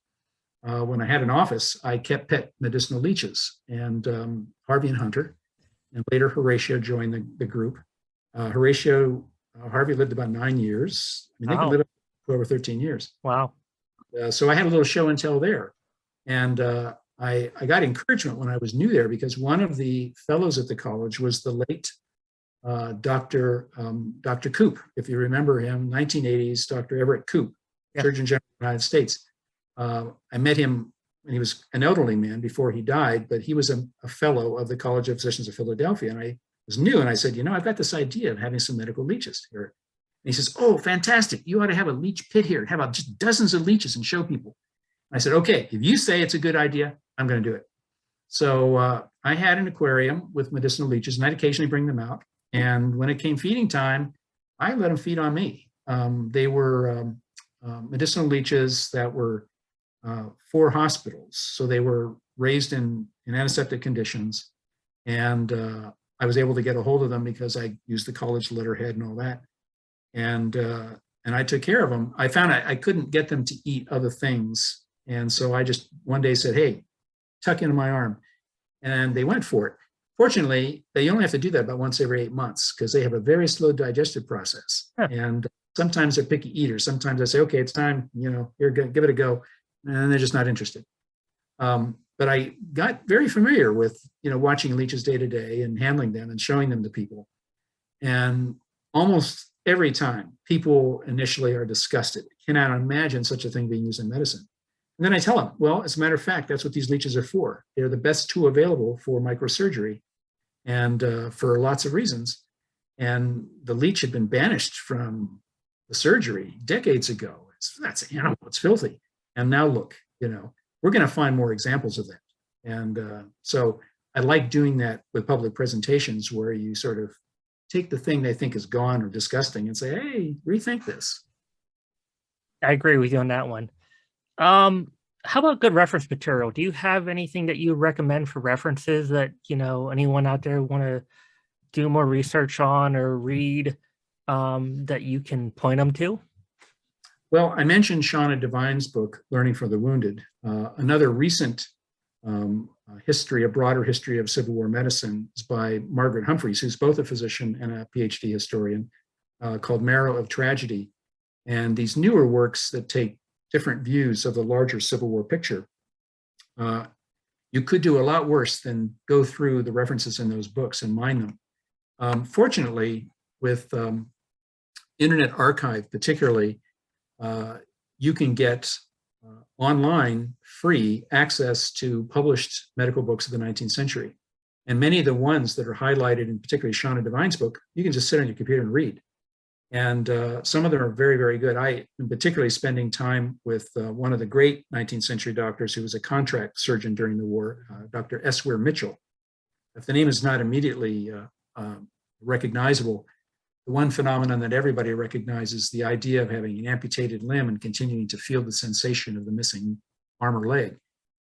Speaker 2: When I had an office, I kept pet medicinal leeches, and Harvey and Hunter, and later Horatio joined the group. Harvey lived about 9 years. I mean, they could live for over 13 years.
Speaker 1: Wow.
Speaker 2: So I had a little show and tell there. And I got encouragement when I was new there, because one of the fellows at the college was the late Dr. Koop. If you remember him, 1980s, Dr. Everett Koop, Surgeon General of the United States. I met him when he was an elderly man before he died, but he was a fellow of the College of Physicians of Philadelphia. And I was new, and I said, I've got this idea of having some medical leeches here. And he says, oh, fantastic. You ought to have a leech pit here. Have just dozens of leeches and show people. I said, okay, if you say it's a good idea, I'm going to do it. So I had an aquarium with medicinal leeches, and I'd occasionally bring them out. And when it came feeding time, I let them feed on me. They were medicinal leeches that were for hospitals. So they were raised in antiseptic conditions. And I was able to get a hold of them because I used the college letterhead and all that. And I took care of them. I found I couldn't get them to eat other things. And so I just one day said, hey, tuck into my arm. And they went for it. Fortunately, they only have to do that about once every 8 months, because they have a very slow digestive process. Huh. And sometimes they're picky eaters. Sometimes I say, okay, it's time, here, give it a go. And they're just not interested. But I got very familiar with, watching leeches day to day and handling them and showing them to people. And almost every time, people initially are disgusted, cannot imagine such a thing being used in medicine. And then I tell them, well, as a matter of fact, that's what these leeches are for. They're the best tool available for microsurgery, and for lots of reasons. And the leech had been banished from the surgery decades ago. That's animal, it's filthy. And now look, we're going to find more examples of that. And so I like doing that with public presentations, where you sort of take the thing they think is gone or disgusting and say, hey, rethink this.
Speaker 1: I agree with you on that one. How about good reference material? Do you have anything that you recommend for references that, anyone out there want to do more research on or read, that you can point them to?
Speaker 2: Well, I mentioned Shauna Devine's book, Learning from the Wounded. Another recent a broader history of Civil War medicine is by Margaret Humphreys, who's both a physician and a PhD historian, called Marrow of Tragedy. And these newer works that take different views of the larger Civil War picture. You could do a lot worse than go through the references in those books and mine them. Fortunately, with Internet Archive particularly, you can get online free access to published medical books of the 19th century. And many of the ones that are highlighted in particularly Shauna Devine's book, you can just sit on your computer and read. And some of them are very, very good. I am particularly spending time with one of the great 19th century doctors who was a contract surgeon during the war, Dr. S. Weir Mitchell. If the name is not immediately recognizable, the one phenomenon that everybody recognizes, the idea of having an amputated limb and continuing to feel the sensation of the missing arm or leg,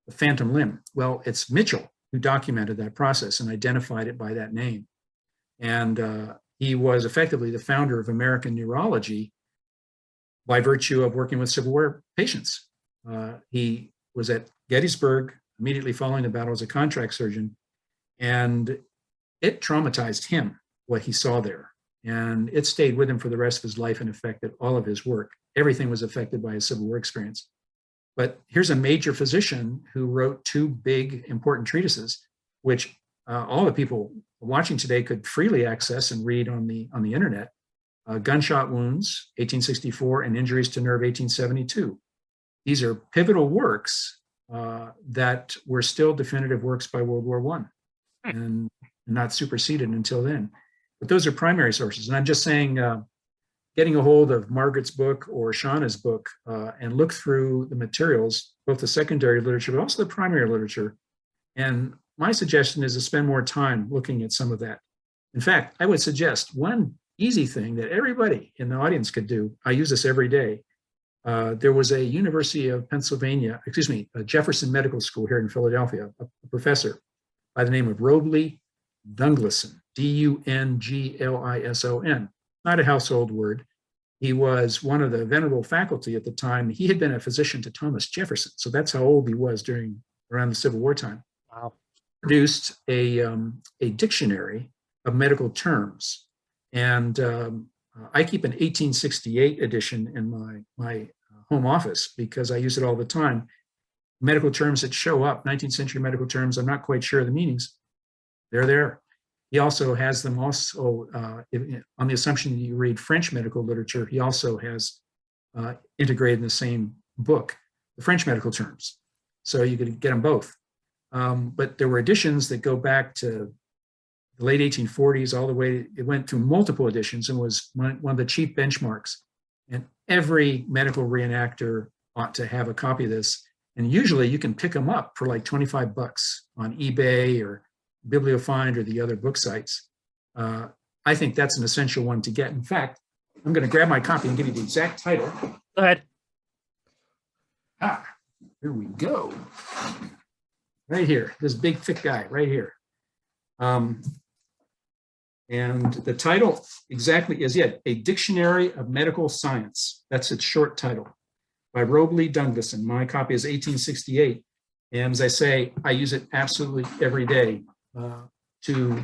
Speaker 2: the phantom limb. Well, it's Mitchell who documented that process and identified it by that name. And he was effectively the founder of American neurology by virtue of working with Civil War patients. He was at Gettysburg immediately following the battle as a contract surgeon, and it traumatized him, what he saw there. And it stayed with him for the rest of his life and affected all of his work. Everything was affected by his Civil War experience. But here's a major physician who wrote two big, important treatises, which all the people watching today could freely access and read on the internet. Gunshot Wounds, 1864, and Injuries to Nerve, 1872. These are pivotal works that were still definitive works by World War I and not superseded until then. But those are primary sources. And I'm just saying, getting a hold of Margaret's book or Shauna's book and look through the materials, both the secondary literature, but also the primary literature. And my suggestion is to spend more time looking at some of that. In fact, I would suggest one easy thing that everybody in the audience could do. I use this every day. There was a University of Pennsylvania, a Jefferson Medical School here in Philadelphia, a professor by the name of Robley Dunglison, Dunglison. Not a household word. He was one of the venerable faculty at the time. He had been a physician to Thomas Jefferson. So that's how old he was around the Civil War time.
Speaker 1: Wow.
Speaker 2: Produced a dictionary of medical terms. And I keep an 1868 edition in my home office because I use it all the time. Medical terms that show up, 19th century medical terms, I'm not quite sure of the meanings. They're there. He also has them on the assumption that you read French medical literature, he also has integrated in the same book, the French medical terms. So you could get them both. But there were editions that go back to the late 1840s all the way, it went through multiple editions and was one of the chief benchmarks. And every medical reenactor ought to have a copy of this. And usually you can pick them up for like 25 bucks on eBay or Bibliofind or the other book sites. I think that's an essential one to get. In fact, I'm going to grab my copy and give you the exact title.
Speaker 1: Go ahead.
Speaker 2: Here we go. Right here, this big thick guy right here. And the title exactly is A Dictionary of Medical Science. That's its short title by Robley Dunglison. My copy is 1868. And as I say, I use it absolutely every day to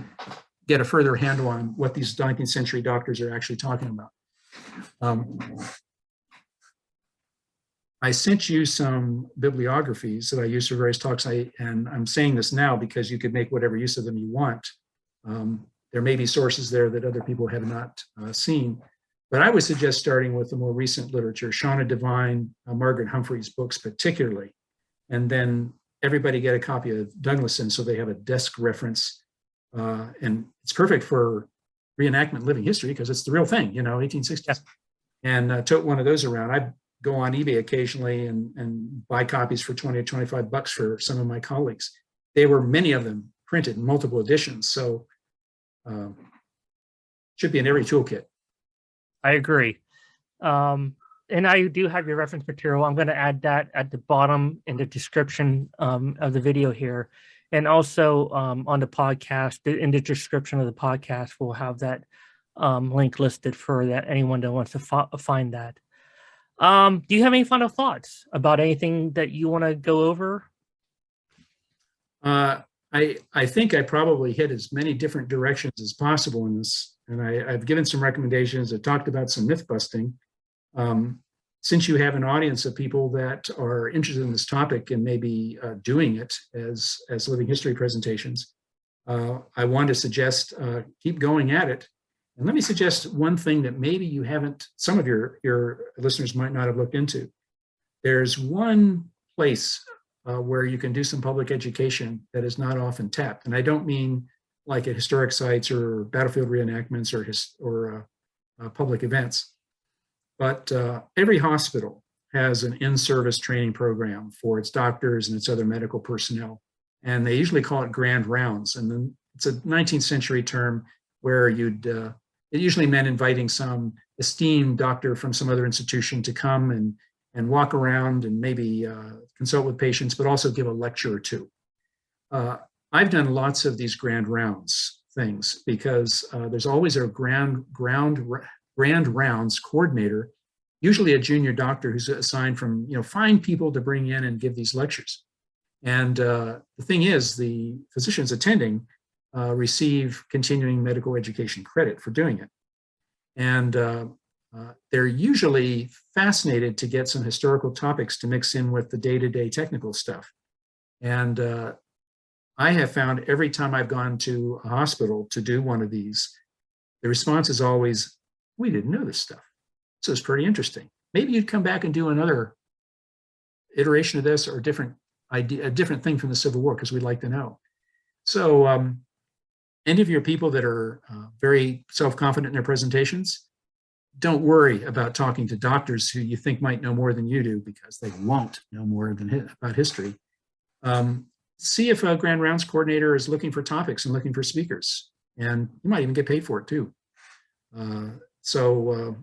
Speaker 2: get a further handle on what these 19th century doctors are actually talking about. I sent you some bibliographies that I use for various talks, and I'm saying this now because you could make whatever use of them you want. There may be sources there that other people have not seen, but I would suggest starting with the more recent literature, Shauna Devine, Margaret Humphrey's books particularly, and then everybody get a copy of Dunglison so they have a desk reference. And it's perfect for reenactment living history because it's the real thing, 1860s.
Speaker 1: Yes.
Speaker 2: And tote one of those around. I go on eBay occasionally and buy copies for 20 or 25 bucks for some of my colleagues. Many of them printed in multiple editions. So should be in every toolkit.
Speaker 1: I agree. And I do have your reference material. I'm going to add that at the bottom in the description of the video here. And also on the podcast, in the description of the podcast, we'll have that link listed for anyone that wants to find that. Do you have any final thoughts about anything that you want to go over?
Speaker 2: I think I probably hit as many different directions as possible in this. And I've given some recommendations. I talked about some myth busting. Since you have an audience of people that are interested in this topic and maybe doing it as living history presentations, I want to suggest keep going at it. And let me suggest one thing that maybe some of your listeners might not have looked into. There's one place where you can do some public education that is not often tapped. And I don't mean like at historic sites or battlefield reenactments or public events. But every hospital has an in-service training program for its doctors and its other medical personnel. And they usually call it grand rounds. And then it's a 19th century term where it usually meant inviting some esteemed doctor from some other institution to come and walk around and maybe consult with patients, but also give a lecture or two. I've done lots of these grand rounds things because there's always a grand rounds coordinator usually a junior doctor who's assigned from, find people to bring in and give these lectures. And the thing is, the physicians attending receive continuing medical education credit for doing it. And they're usually fascinated to get some historical topics to mix in with the day-to-day technical stuff. And I have found every time I've gone to a hospital to do one of these, the response is always, we didn't know this stuff. So it's pretty interesting. Maybe you'd come back and do another iteration of this or a different thing from the Civil War, because we'd like to know. So any of your people that are very self-confident in their presentations, don't worry about talking to doctors who you think might know more than you do, because they won't know more about history. See if a Grand Rounds coordinator is looking for topics and looking for speakers, and you might even get paid for it too. So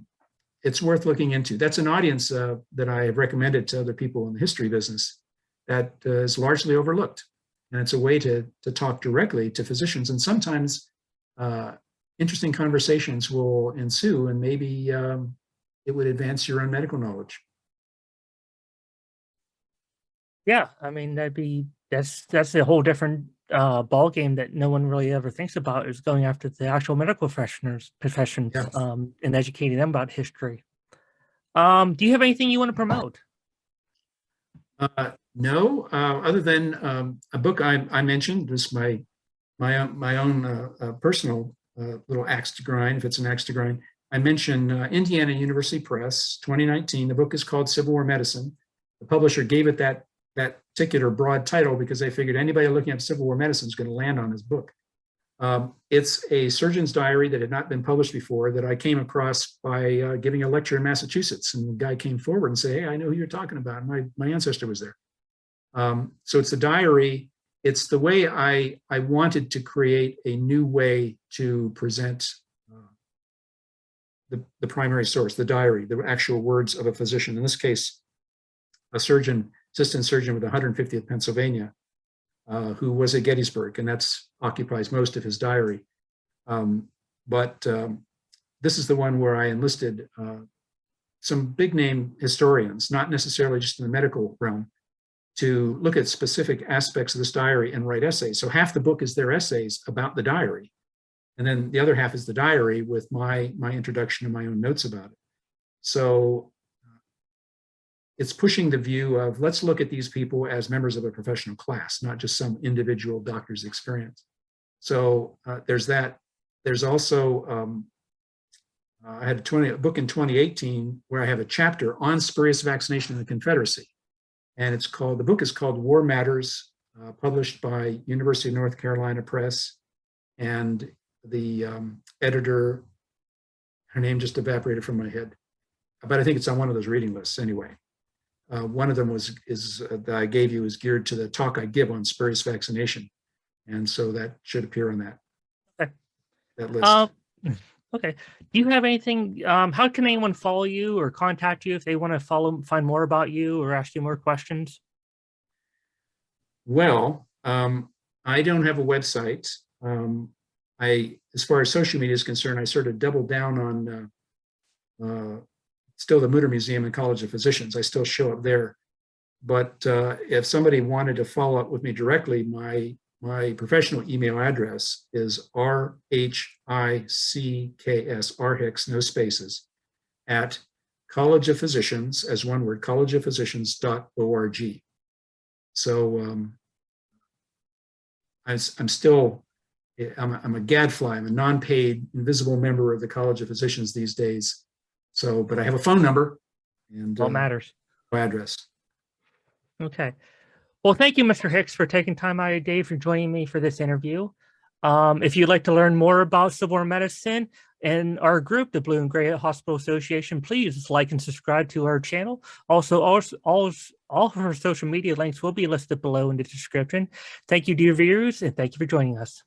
Speaker 2: it's worth looking into. That's an audience that I have recommended to other people in the history business that is largely overlooked. And it's a way to talk directly to physicians. And sometimes interesting conversations will ensue, and maybe it would advance your own medical knowledge.
Speaker 1: Yeah, I mean, that's a whole different ball game that no one really ever thinks about, is going after the actual medical professions
Speaker 2: Yeah.
Speaker 1: And educating them about history. Do you have anything you want to promote?
Speaker 2: No, other than a book I mentioned, just my own personal little axe to grind, if it's an axe to grind. I mentioned Indiana University Press, 2019. The book is called Civil War Medicine. The publisher gave it that particular broad title because they figured anybody looking at Civil War medicine is going to land on this book. It's a surgeon's diary that had not been published before, that I came across by giving a lecture in Massachusetts. And the guy came forward and said, hey, I know who you're talking about. My ancestor was there. So it's a diary. It's the way I wanted to create a new way to present the primary source, the diary, the actual words of a physician. In this case, a surgeon, assistant surgeon with 150th Pennsylvania, who was at Gettysburg, and that's occupies most of his diary. But this is the one where I enlisted some big name historians, not necessarily just in the medical realm, to look at specific aspects of this diary and write essays. So half the book is their essays about the diary, and then the other half is the diary with my introduction and my own notes about it. So it's pushing the view of, let's look at these people as members of a professional class, not just some individual doctor's experience. So there's that. There's also, I had a book in 2018 where I have a chapter on spurious vaccination in the Confederacy. And the book is called War Matters, published by University of North Carolina Press. And the editor, her name just evaporated from my head, but I think it's on one of those reading lists anyway. One of them that I gave you is geared to the talk I give on spurious vaccination. And so that should appear on that list.
Speaker 1: Okay. Do you have anything, how can anyone follow you or contact you if they want to find more about you or ask you more questions?
Speaker 2: Well, I don't have a website. As far as social media is concerned, I sort of doubled down on still the Mutter Museum and College of Physicians. I still show up there. But if somebody wanted to follow up with me directly, my professional email address is RHICKS, no spaces, at College of Physicians, as one word, collegeofphysicians.org. So I'm a gadfly. I'm a non-paid, invisible member of the College of Physicians these days. So, but I have a phone number and
Speaker 1: all matters.
Speaker 2: Address.
Speaker 1: Okay. Well, thank you, Mr. Hicks, for taking time out of your day for joining me for this interview. If you'd like to learn more about Civil War medicine and our group, the Blue and Gray Hospital Association, please like and subscribe to our channel. Also, all of our social media links will be listed below in the description. Thank you, dear viewers, and thank you for joining us.